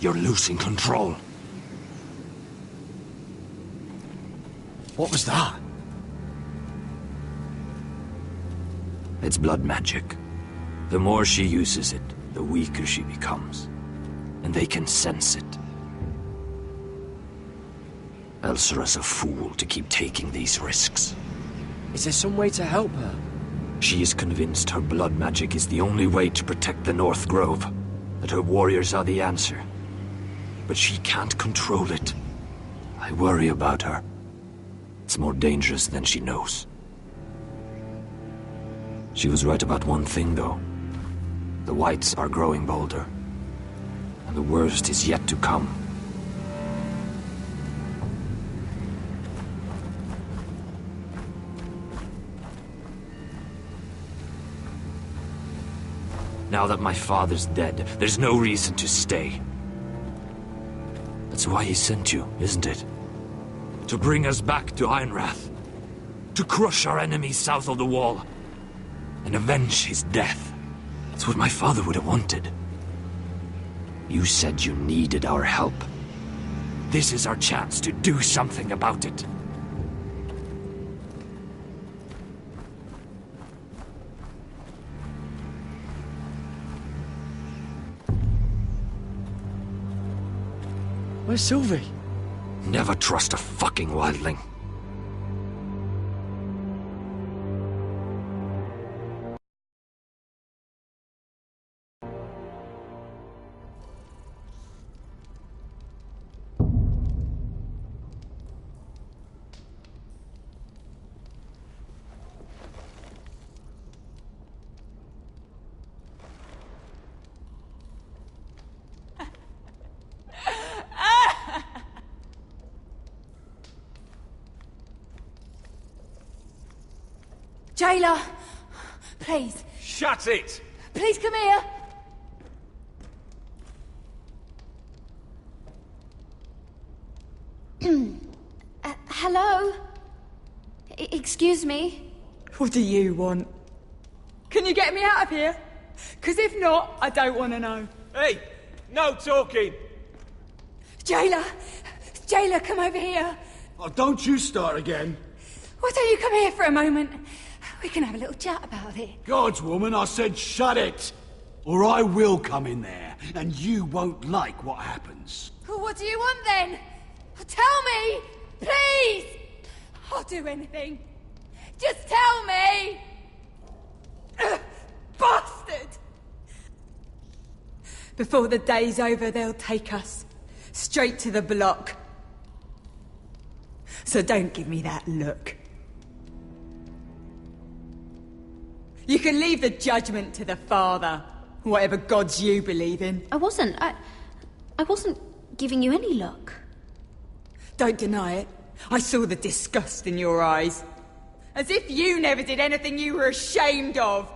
You're losing control. What was that? It's blood magic. The more she uses it, the weaker she becomes. And they can sense it. Elsera's a fool to keep taking these risks. Is there some way to help her? She is convinced her blood magic is the only way to protect the North Grove. That her warriors are the answer. But she can't control it. I worry about her. It's more dangerous than she knows. She was right about one thing, though. The Whites are growing bolder. And the worst is yet to come. Now that my father's dead, there's no reason to stay. That's why he sent you, isn't it? To bring us back to Ironrath. To crush our enemies south of the Wall. And avenge his death. That's what my father would have wanted. You said you needed our help. This is our chance to do something about it. Where's Sylvie? Never trust a fucking wildling. Jailer, please. Shut it! Please come here. Hello? Excuse me? What do you want? Can you get me out of here? Because if not, I don't want to know. Hey, no talking! Jailer! Jailer, come over here. Oh, don't you start again. Why don't you come here for a moment? We can have a little chat about it. God's woman, I said shut it! Or I will come in there, and you won't like what happens. Well, what do you want then? Tell me! Please! I'll do anything. Just tell me! Bastard! Before the day's over, they'll take us straight to the block. So don't give me that look. You can leave the judgment to the Father, whatever gods you believe in. I wasn't giving you any look. Don't deny it. I saw the disgust in your eyes. As if you never did anything you were ashamed of.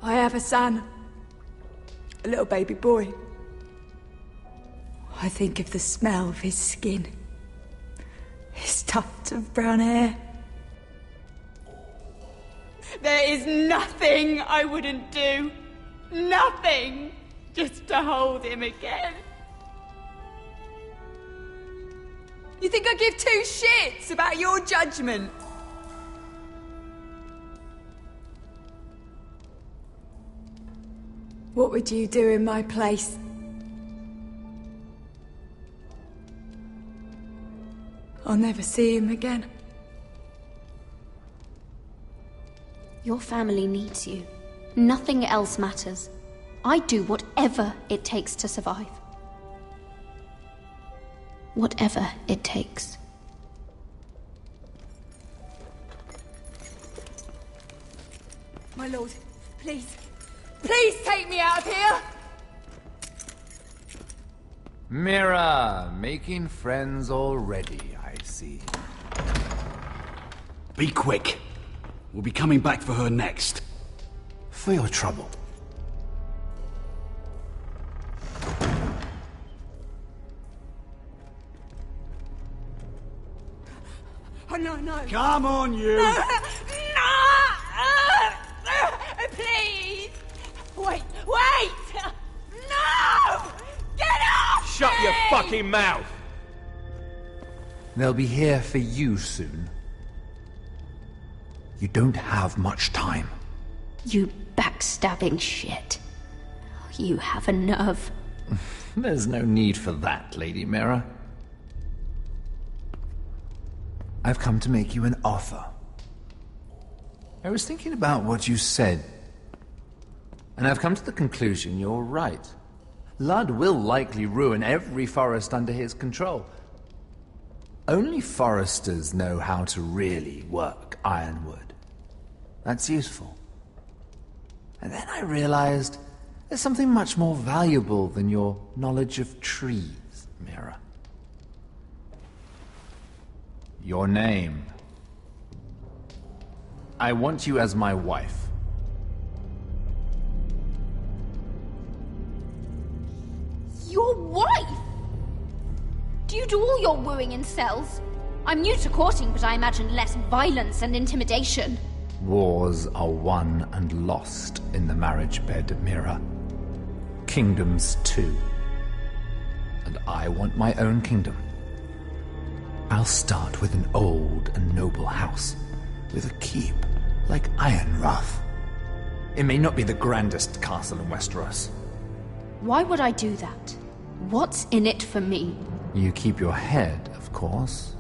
I have a son. A little baby boy. I think of the smell of his skin. His tuft of brown hair. There is nothing I wouldn't do. Nothing! Just to hold him again. You think I give two shits about your judgment? What would you do in my place? I'll never see him again. Your family needs you. Nothing else matters. I'd do whatever it takes to survive. Whatever it takes. My lord, please. Please take me out of here! Mira, making friends already, I see. Be quick. We'll be coming back for her next. For your trouble. Oh, no, no. Come on, you! No! Please! Wait! No! Get off! Shut your fucking mouth! They'll be here for you soon. You don't have much time. You backstabbing shit. You have a nerve. There's no need for that, Lady Mira. I've come to make you an offer. I was thinking about what you said, and I've come to the conclusion you're right. Ludd will likely ruin every forest under his control. Only foresters know how to really work ironwood. That's useful. And then I realized there's something much more valuable than your knowledge of trees, Mira. Your name. I want you as my wife. Your wife? Do you do all your wooing in cells? I'm new to courting, but I imagine less violence and intimidation. Wars are won and lost in the marriage bed, Mira. kingdoms too. And I want my own kingdom. I'll start with an old and noble house, with a keep like Ironrath. It may not be the grandest castle in Westeros. Why would I do that? What's in it for me? You keep your head, of course,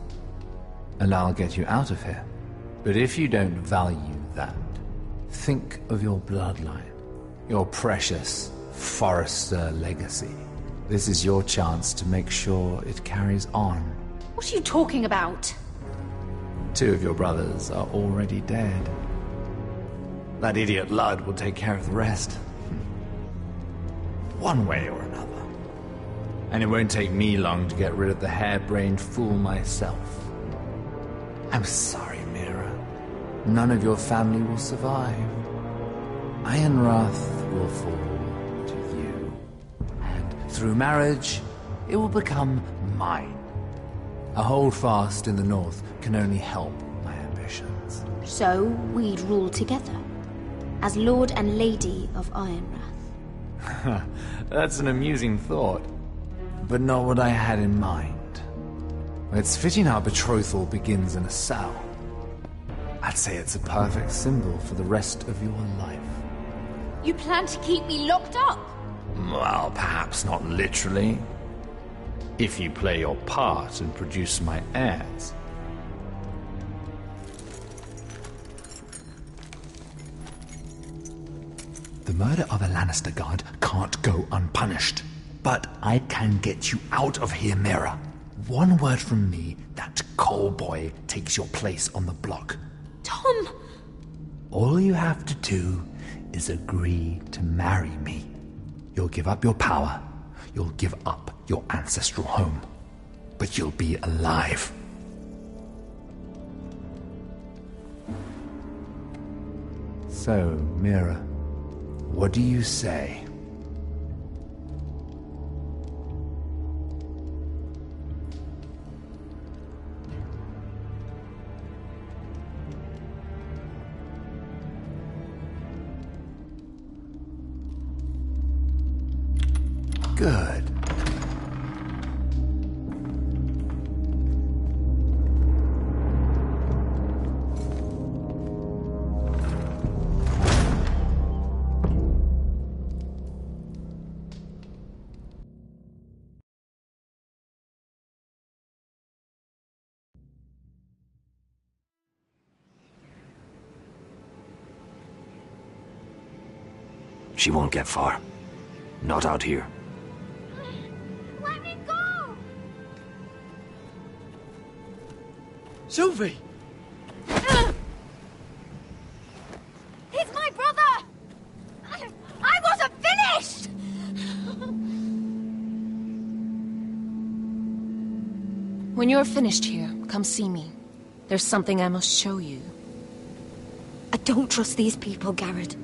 and I'll get you out of here. But if you don't value that, think of your bloodline, your precious Forrester legacy. This is your chance to make sure it carries on. What are you talking about? 2 of your brothers are already dead. That idiot Ludd will take care of the rest. One way or another. And it won't take me long to get rid of the harebrained fool myself. I'm sorry, Mira. None of your family will survive. Ironrath will fall to you. And through marriage, it will become mine. A holdfast in the north can only help my ambitions. So we'd rule together, as Lord and Lady of Ironrath. That's an amusing thought, but not what I had in mind. It's fitting our betrothal begins in a cell. I'd say it's a perfect symbol for the rest of your life. You plan to keep me locked up? Well, perhaps not literally. If you play your part and produce my heirs. The murder of a Lannister guard can't go unpunished. But I can get you out of here, Mira. One word from me, that Cole boy takes your place on the block. Tom! All you have to do is agree to marry me. You'll give up your power. You'll give up your ancestral home. But you'll be alive. So, Mira, what do you say? Good. She won't get far. Not out here. Let me go! Sylvie! He's my brother! I wasn't finished! When you're finished here, come see me. There's something I must show you. I don't trust these people, Garrett.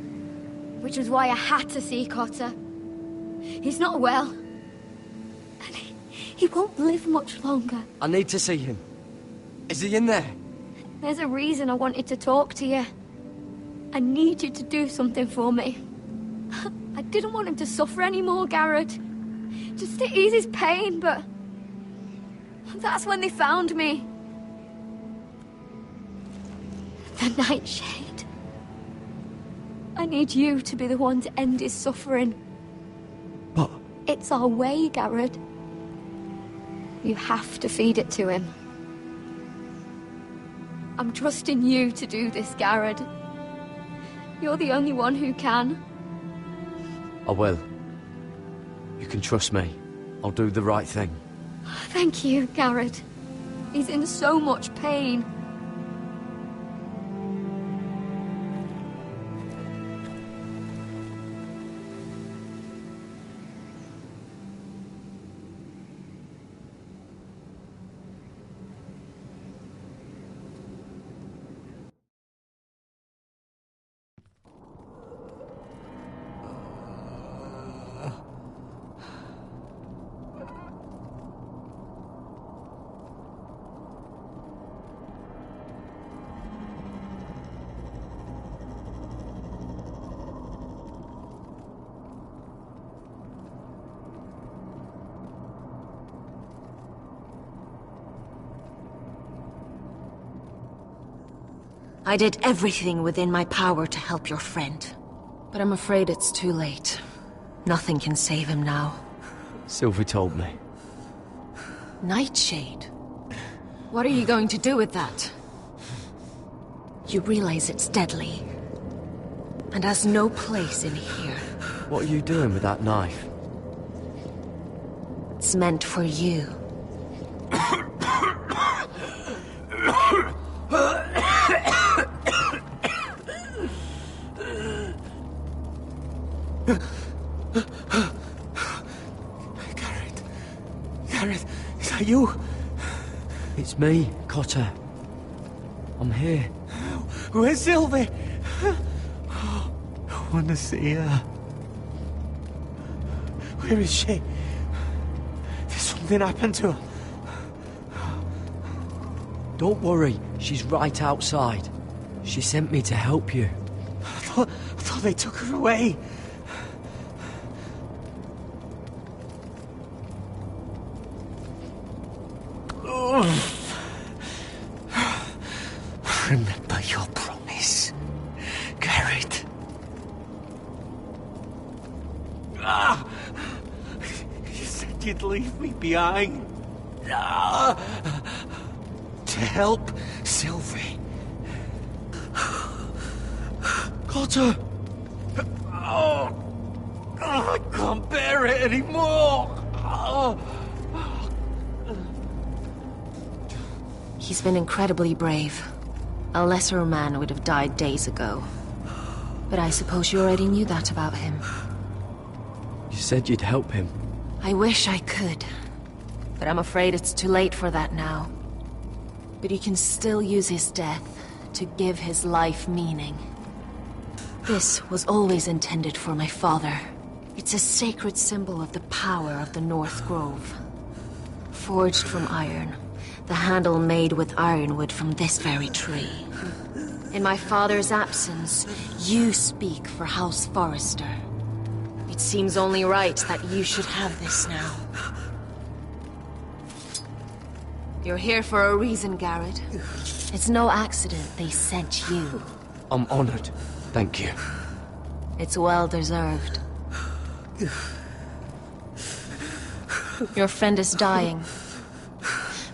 Which was why I had to see Cotter. He's not well. And he won't live much longer. I need to see him. Is he in there? There's a reason I wanted to talk to you. I need you to do something for me. I didn't want him to suffer anymore, Garrett. Just to ease his pain, but... that's when they found me. The Nightshade. I need you to be the one to end his suffering. But... it's our way, Garrett. You have to feed it to him. I'm trusting you to do this, Garrett. You're the only one who can. I will. You can trust me. I'll do the right thing. Thank you, Garrett. He's in so much pain. I did everything within my power to help your friend. But I'm afraid it's too late. Nothing can save him now. Sylvie told me. Nightshade? What are you going to do with that? You realize it's deadly. And has no place in here. What are you doing with that knife? It's meant for you. Gareth, is that you? It's me, Cotter. I'm here. Where's Sylvie? I want to see her. Where is she? Did something happen to her? Don't worry, she's right outside. She sent me to help you. I thought they took her away. Remember your promise, Garrett. You said you'd leave me behind. To help Sylvie. Cotter! I can't bear it anymore! He's been incredibly brave. A lesser man would have died days ago. But I suppose you already knew that about him. You said you'd help him. I wish I could. But I'm afraid it's too late for that now. But you can still use his death to give his life meaning. This was always intended for my father. It's a sacred symbol of the power of the North Grove. Forged from iron, the handle made with ironwood from this very tree. In my father's absence, you speak for House Forrester. It seems only right that you should have this now. You're here for a reason, Garrett. It's no accident they sent you. I'm honored. Thank you. It's well deserved. Your friend is dying,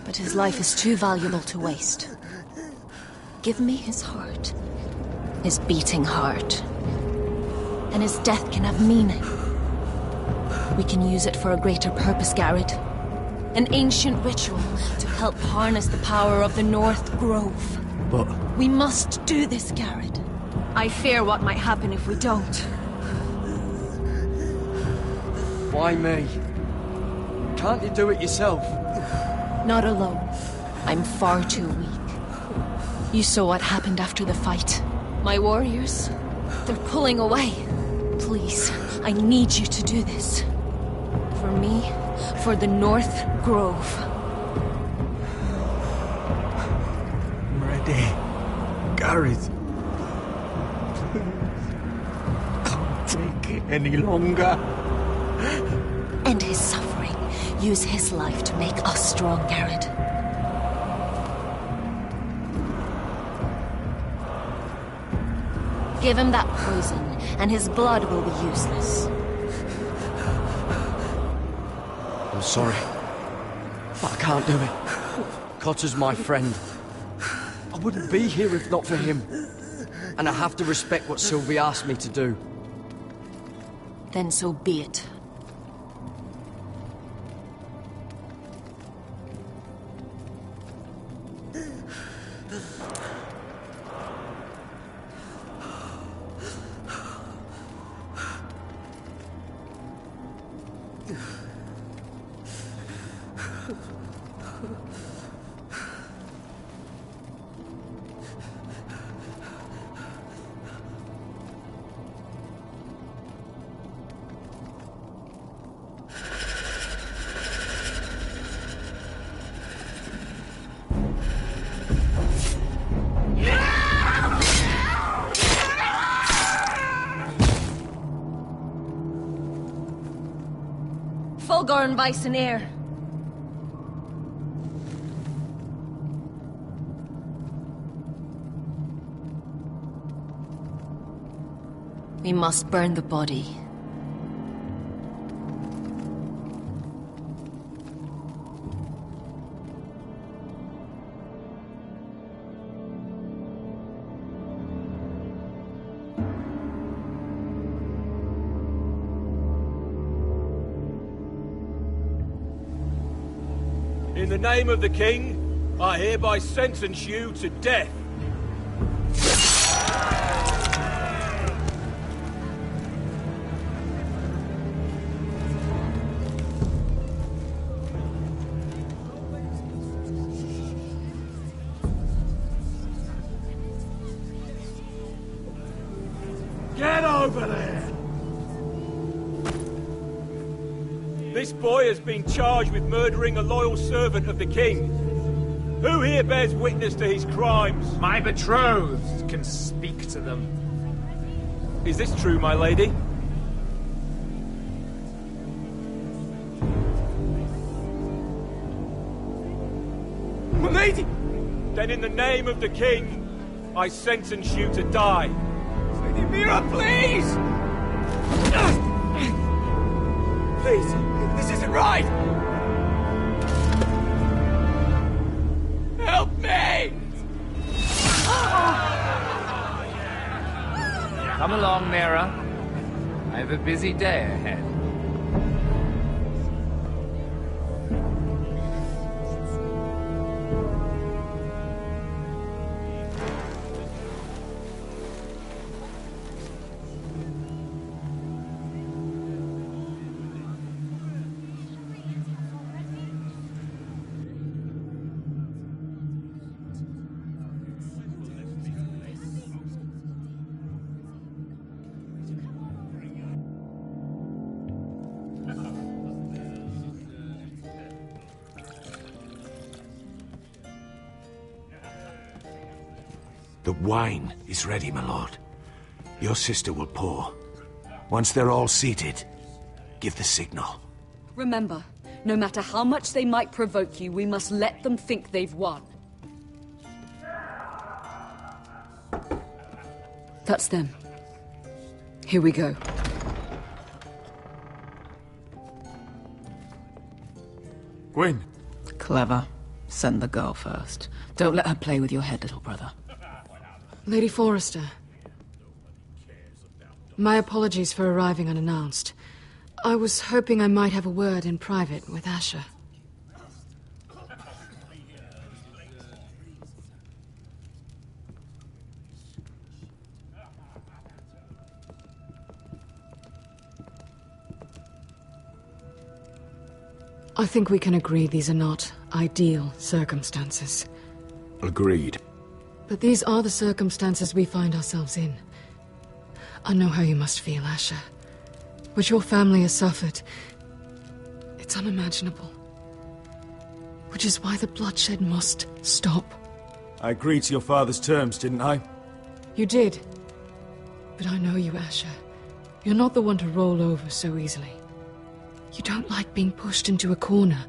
but his life is too valuable to waste. Give me his heart. His beating heart. And his death can have meaning. We can use it for a greater purpose, Garrett. An ancient ritual to help harness the power of the North Grove. But... we must do this, Garrett. I fear what might happen if we don't. Why me? Can't you do it yourself? Not alone. I'm far too weak. You saw what happened after the fight. My warriors, they're pulling away. Please, I need you to do this. For me, for the North Grove. I'm ready. Gareth. Can't take it any longer. End his suffering. Use his life to make us strong, Garrett. Give him that poison, and his blood will be useless. I'm sorry, but I can't do it. Cotter's my friend. I wouldn't be here if not for him. And I have to respect what Sylvie asked me to do. Then so be it. Fulgor and Vysoneer. We must burn the body. In the name of the king, I hereby sentence you to death. Get over there! This boy has been charged with murdering a loyal servant of the king. Who here bears witness to his crimes? My betrothed can speak to them. Is this true, my lady? My lady! Then in the name of the king, I sentence you to die. Lady Mira, please! Please, this isn't right! Help me! Come along, Mira. I have a busy day ahead. The wine is ready, my lord. Your sister will pour. Once they're all seated, give the signal. Remember, no matter how much they might provoke you, we must let them think they've won. That's them. Here we go. Gwyn. Clever. Send the girl first. Don't let her play with your head, little brother. Lady Forrester. My apologies for arriving unannounced. I was hoping I might have a word in private with Asher. I think we can agree these are not ideal circumstances. Agreed. But these are the circumstances we find ourselves in. I know how you must feel, Asher. What your family has suffered, it's unimaginable. Which is why the bloodshed must stop. I agreed to your father's terms, didn't I? You did. But I know you, Asher. You're not the one to roll over so easily. You don't like being pushed into a corner.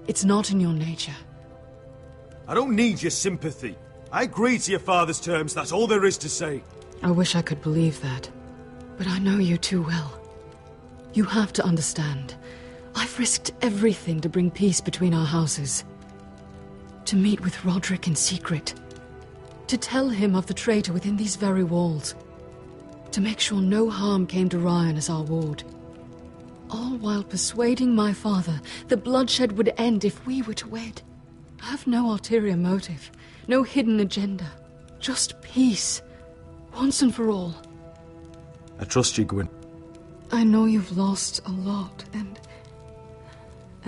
It's not in your nature. I don't need your sympathy. I agreed to your father's terms, that's all there is to say. I wish I could believe that. But I know you too well. You have to understand. I've risked everything to bring peace between our houses. To meet with Roderick in secret. To tell him of the traitor within these very walls. To make sure no harm came to Ryan as our ward. All while persuading my father the bloodshed would end if we were to wed. I have no ulterior motive. No hidden agenda. Just peace. Once and for all. I trust you, Gwyn. I know you've lost a lot, and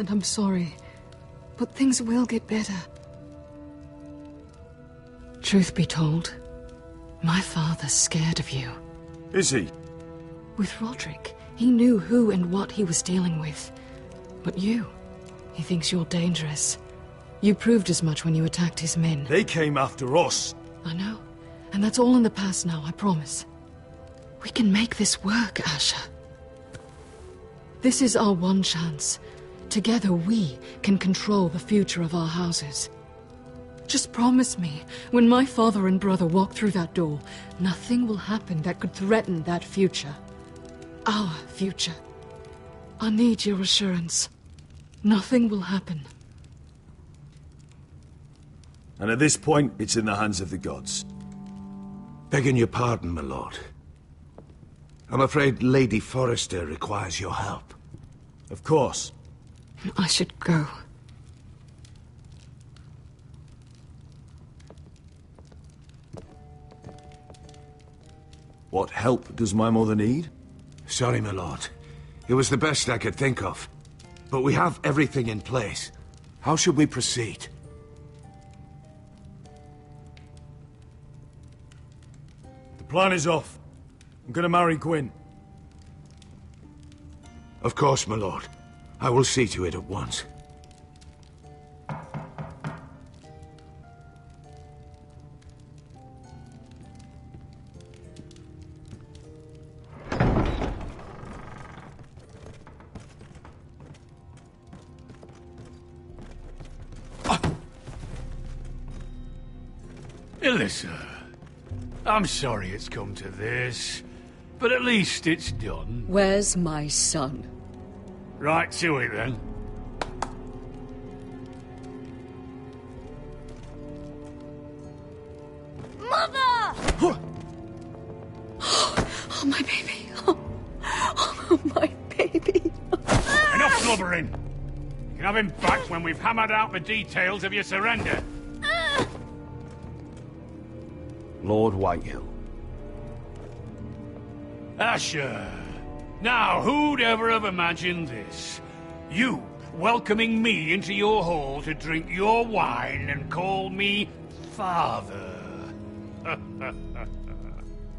I'm sorry. But things will get better. Truth be told, my father's scared of you. Is he? With Roderick, he knew who and what he was dealing with. But you, he thinks you're dangerous. You proved as much when you attacked his men. They came after us. I know. And that's all in the past now, I promise. We can make this work, Asher. This is our one chance. Together we can control the future of our houses. Just promise me, when my father and brother walk through that door, nothing will happen that could threaten that future. our future. I need your assurance. Nothing will happen. And at this point, it's in the hands of the gods. Begging your pardon, my lord. I'm afraid Lady Forrester requires your help. Of course. I should go. What help does my mother need? Sorry, my lord. It was the best I could think of. But we have everything in place. How should we proceed? The plan is off. I'm gonna marry Gwyn. Of course, my lord. I will see to it at once. Ilissa, I'm sorry it's come to this, but at least it's done. Where's my son? Right to it, then. Mother! Oh, my baby. Oh, my baby. Enough blubbering. You can have him back when we've hammered out the details of your surrender. Lord Whitehill. Asher. Now, who'd ever have imagined this? You welcoming me into your hall to drink your wine and call me father.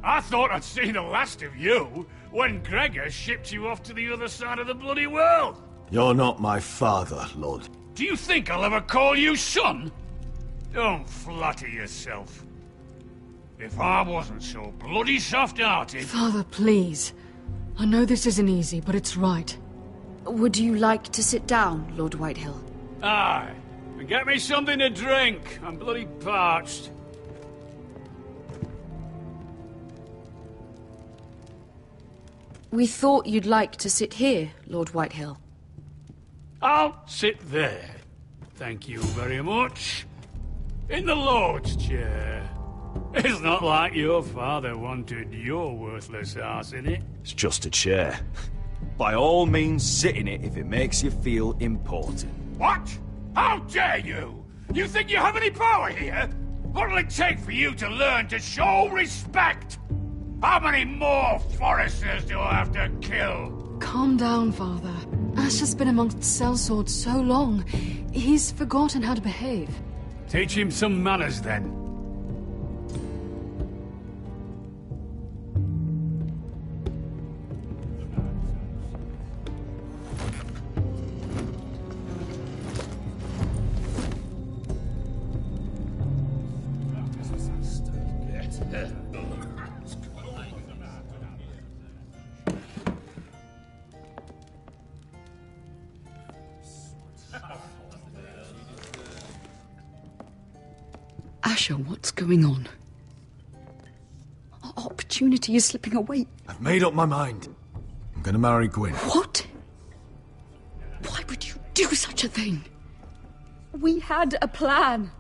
I thought I'd seen the last of you when Gregor shipped you off to the other side of the bloody world. You're not my father, Lord. Do you think I'll ever call you son? Don't flatter yourself. If I wasn't so bloody soft-hearted... Father, please. I know this isn't easy, but it's right. Would you like to sit down, Lord Whitehill? Aye. And get me something to drink. I'm bloody parched. We thought you'd like to sit here, Lord Whitehill. I'll sit there. Thank you very much. In the Lord's chair. It's not like your father wanted your worthless ass in it. It's just a chair. By all means, sit in it if it makes you feel important. What? How dare you? You think you have any power here? What'll it take for you to learn to show respect? How many more Forresters do I have to kill? Calm down, Father. Ash has been amongst sellswords so long. He's forgotten how to behave. Teach him some manners, then. Asher, what's going on? Our opportunity is slipping away. I've made up my mind. I'm gonna marry Gwyn. What? Why would you do such a thing? We had a plan.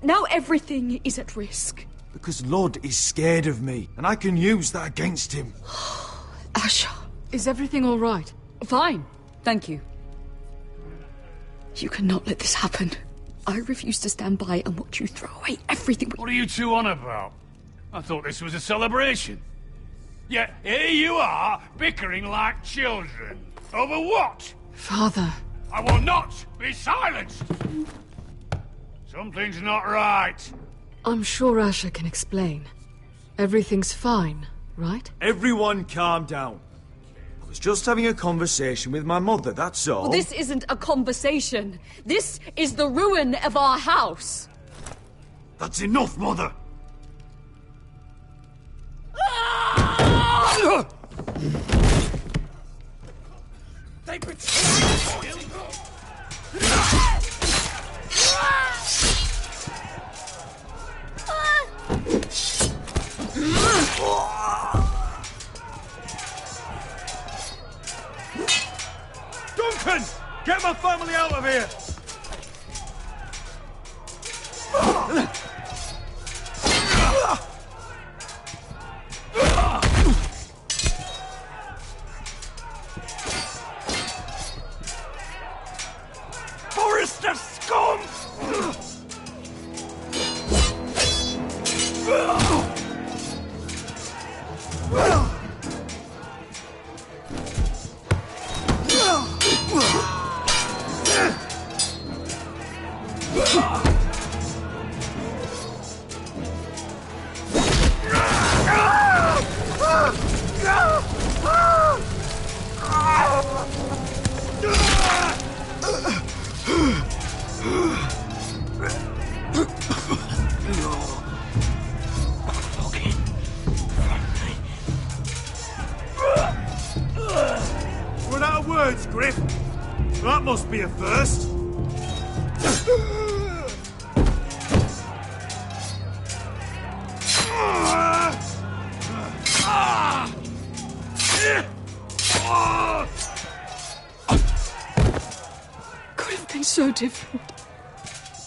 Now everything is at risk. Because Lud is scared of me, and I can use that against him. Asher. Is everything all right? Fine, thank you. You cannot let this happen. I refuse to stand by and watch you throw away everything. What are you two on about? I thought this was a celebration. Yet here you are, bickering like children. Over what? Father. I will not be silenced! Something's not right. I'm sure Asher can explain. Everything's fine, right? Everyone calm down. I was just having a conversation with my mother, that's all. Well, this isn't a conversation. This is the ruin of our house. That's enough, Mother! They betrayed you! Duncan! Get my family out of here! Forrester scum! Run out of words, Griff. That must be a first. Could have been so different.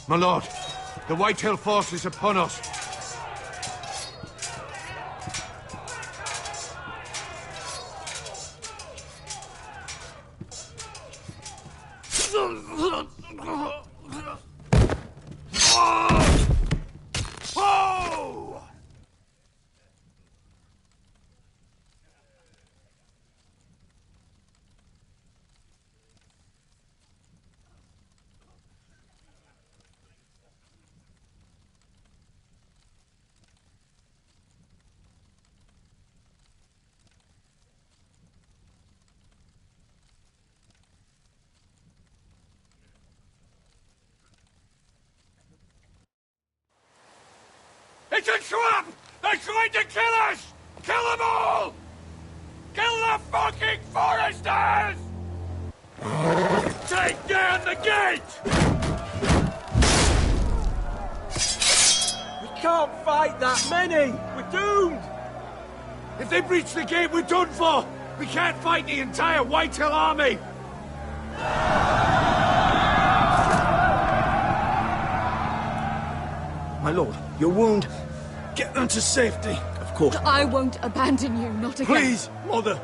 My lord, the Whitehill force is upon us. Oh! It's a trap! They're trying to kill us! Kill them all! Kill the fucking Foresters! Take down the gate! We can't fight that many! We're doomed! If they breach the gate, we're done for! We can't fight the entire Whitehill army! My lord, your wound. Get them to safety. Of course. I won't abandon you, not again. Please, mother.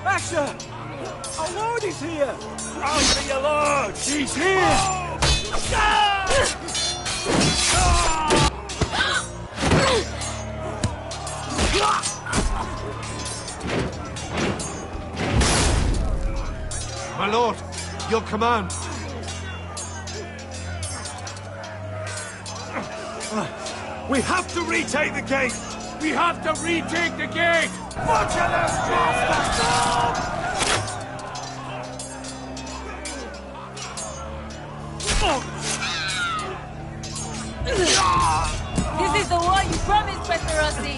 Asher! Our lord is here! Run for your lord! He's here! My lord, your command. We have to retake the gate! We have to retake the gate! Butcher this bastard! This is the war you promised, Westerosi!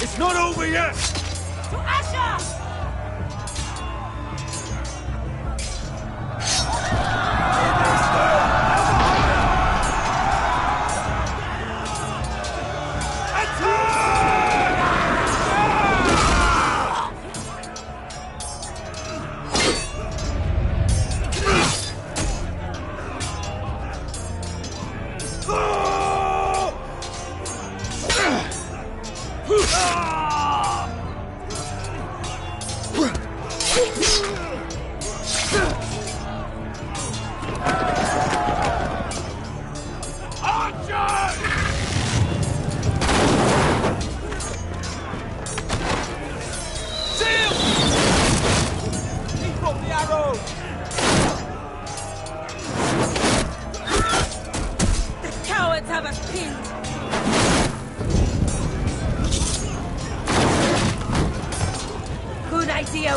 It's not over yet! To Asher!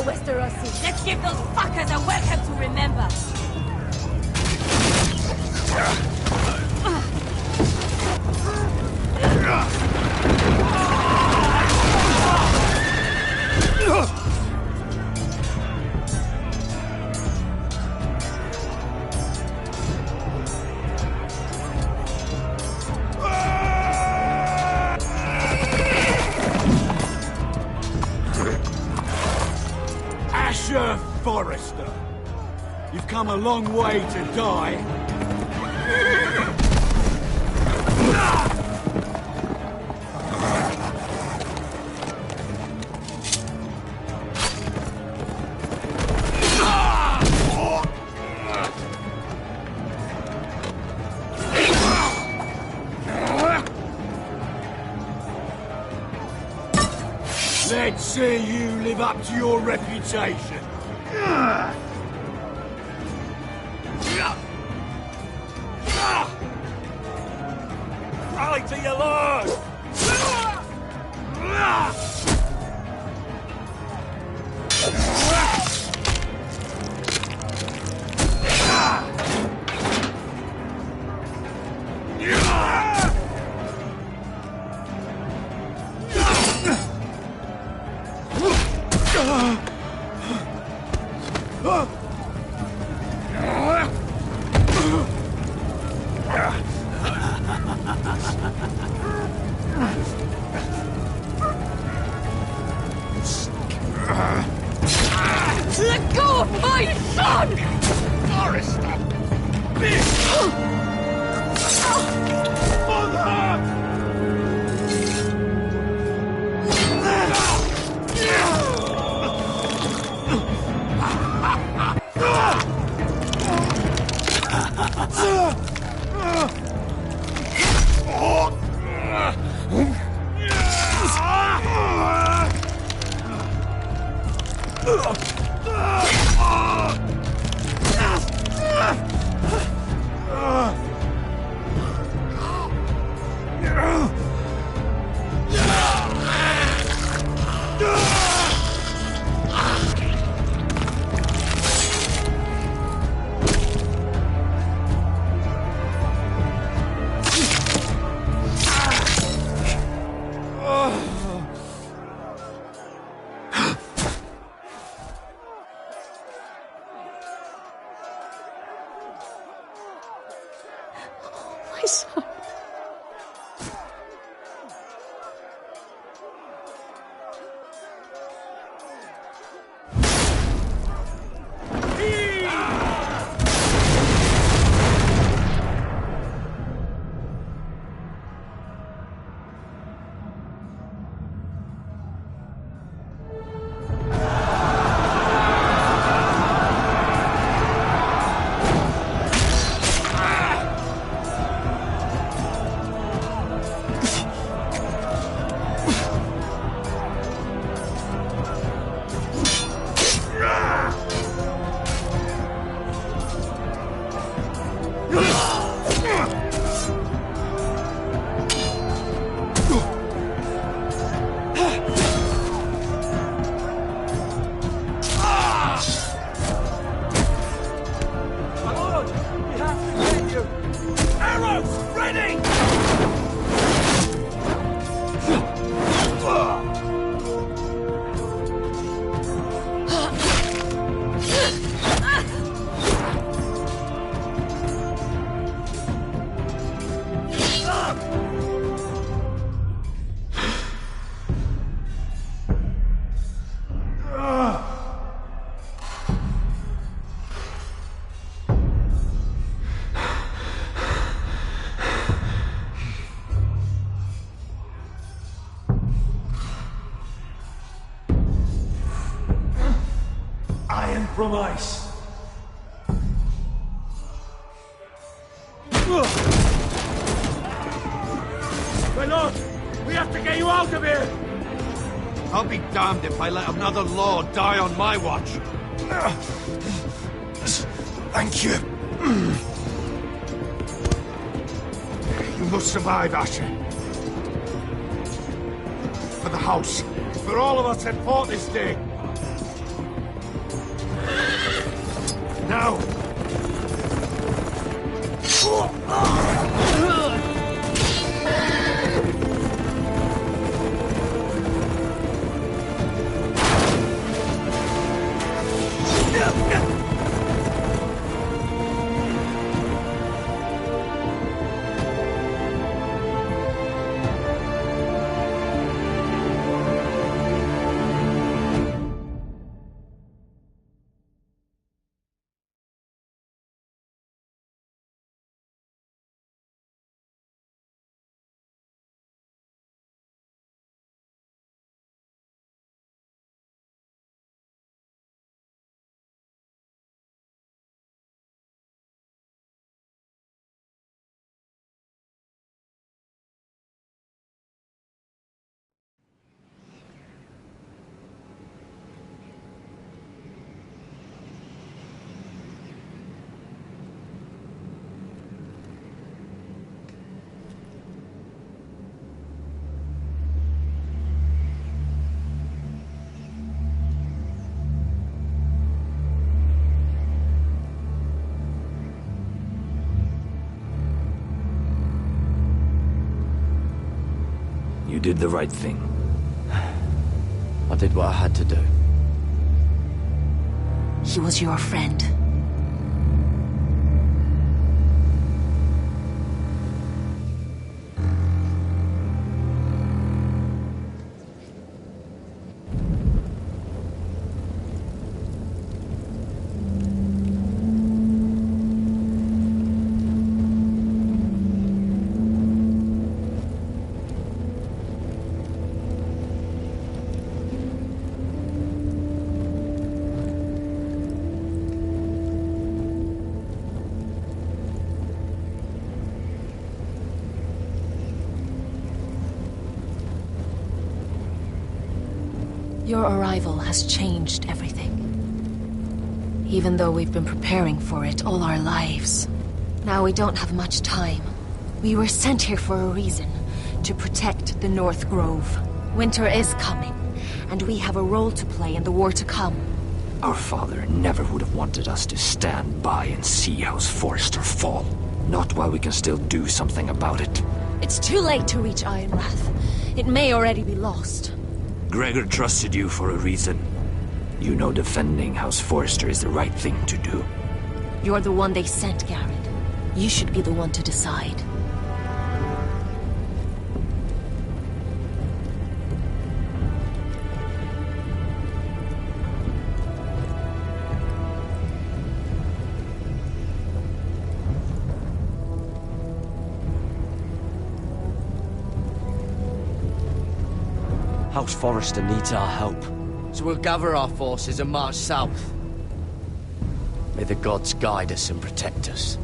Westerosi. Let's give those fuckers a welcome to remember. Asher Forrester, you've come a long way to die. Let's see you live up to your reputation. Rally to your lord! Let go of my son! Forrester! Bitch! Mother! My son. Iron from ice. My lord, we have to get you out of here! I'll be damned if I let another lord die on my watch. Thank you. You must survive, Asher. For the house. For all of us that fought this day. Now! did the right thing. I did what I had to do. He was your friend. Your arrival has changed everything. Even though we've been preparing for it all our lives. Now we don't have much time. We were sent here for a reason. To protect the North Grove. Winter is coming, and we have a role to play in the war to come. Our father never would have wanted us to stand by and see House Forrester fall. Not while we can still do something about it. It's too late to reach Ironrath. It may already be lost. Gregor trusted you for a reason. You know defending House Forrester is the right thing to do. You're the one they sent, Garrett. You should be the one to decide. House Forrester needs our help, so we'll gather our forces and march south. May the gods guide us and protect us.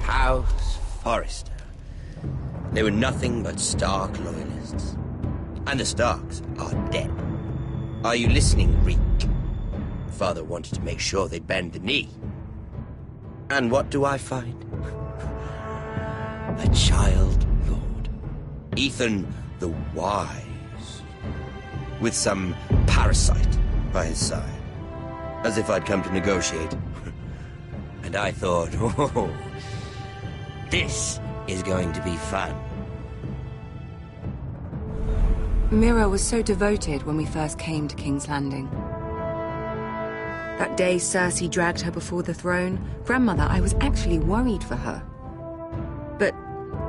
House Forrester. They were nothing but Stark loyalists. And the Starks are dead. Are you listening, Reek? Father wanted to make sure they'd bend the knee. And what do I find? A child lord. Ethan the Wise. With some parasite by his side. As if I'd come to negotiate. And I thought, oh, this is going to be fun. Mira was so devoted when we first came to King's Landing. That day Cersei dragged her before the throne, Grandmother, I was actually worried for her. But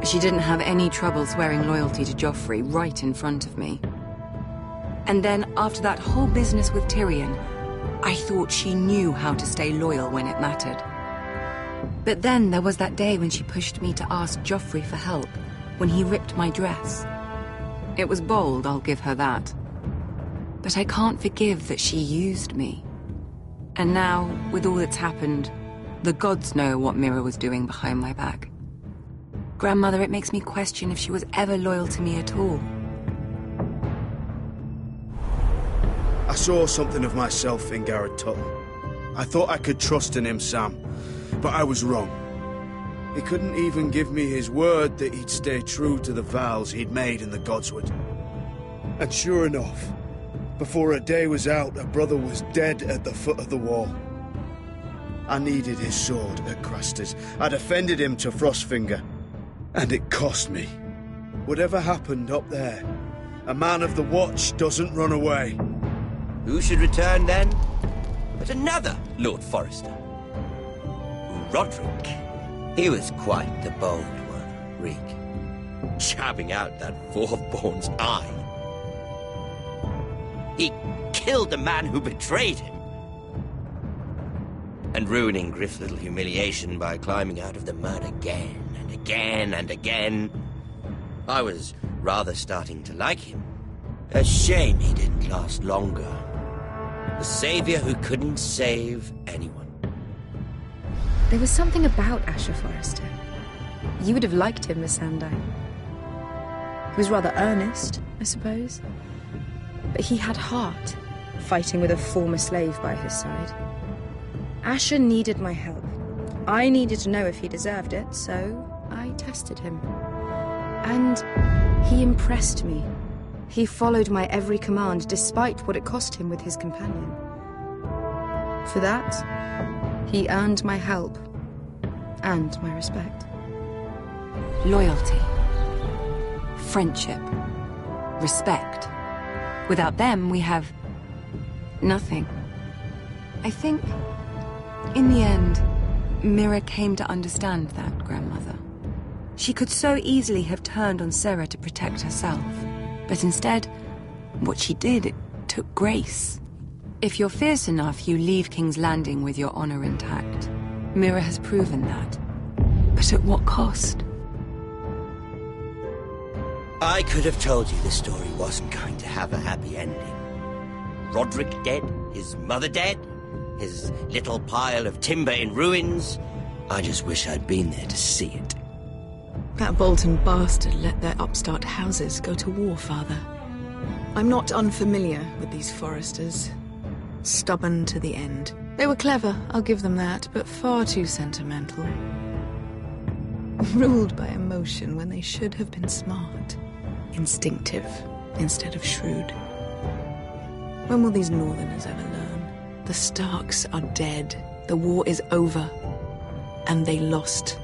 she didn't have any trouble swearing loyalty to Joffrey right in front of me. And then, after that whole business with Tyrion, I thought she knew how to stay loyal when it mattered. But then there was that day when she pushed me to ask Joffrey for help, when he ripped my dress. It was bold, I'll give her that. But I can't forgive that she used me. And now, with all that's happened, the gods know what Mira was doing behind my back. Grandmother, it makes me question if she was ever loyal to me at all. I saw something of myself in Garrett Tuttle. I thought I could trust in him, Sam, but I was wrong. He couldn't even give me his word that he'd stay true to the vows he'd made in the Godswood. And sure enough, before a day was out, a brother was dead at the foot of the wall. I needed his sword at Craster's. I defended him to Frostfinger, and it cost me. Whatever happened up there, a man of the Watch doesn't run away. Who should return then? But another Lord Forrester. Roderick. He was quite the bold one, Reek. Jabbing out that Fourthborn's eye. He killed the man who betrayed him. And ruining Griff's little humiliation by climbing out of the mud again and again and again. I was rather starting to like him. A shame he didn't last longer. The savior who couldn't save anyone. There was something about Asher Forrester. You would have liked him, Miss Sandine. He was rather earnest, I suppose. But he had heart, fighting with a former slave by his side. Asher needed my help. I needed to know if he deserved it, so I tested him. And he impressed me. He followed my every command, despite what it cost him with his companion. For that, he earned my help and my respect. Loyalty, friendship, respect. Without them, we have nothing. I think, in the end, Mira came to understand that, Grandmother. She could so easily have turned on Sera to protect herself. But instead, what she did, it took grace. If you're fierce enough, you leave King's Landing with your honor intact. Mira has proven that. But at what cost? I could have told you the story wasn't going to have a happy ending. Roderick dead, his mother dead, his little pile of timber in ruins. I just wish I'd been there to see it. That Bolton bastard let their upstart houses go to war, Father. I'm not unfamiliar with these Forresters. Stubborn to the end. They were clever, I'll give them that, but far too sentimental. Ruled by emotion when they should have been smart. Instinctive instead of shrewd. When will these Northerners ever learn? The Starks are dead. The war is over. And they lost.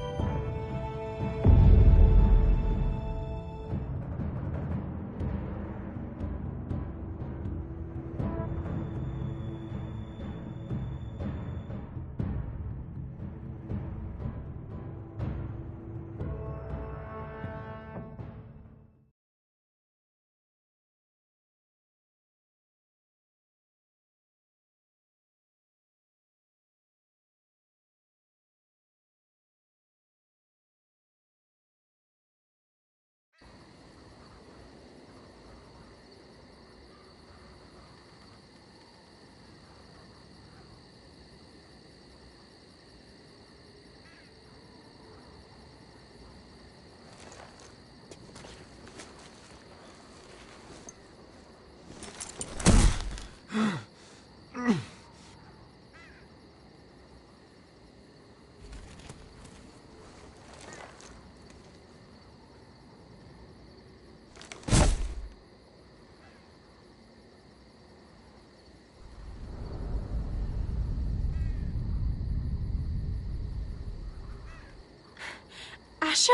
Asher?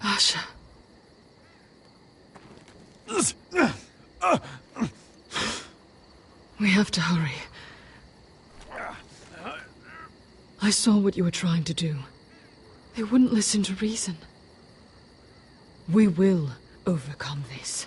Asher. We have to hurry. I saw what you were trying to do. They wouldn't listen to reason. We will overcome this.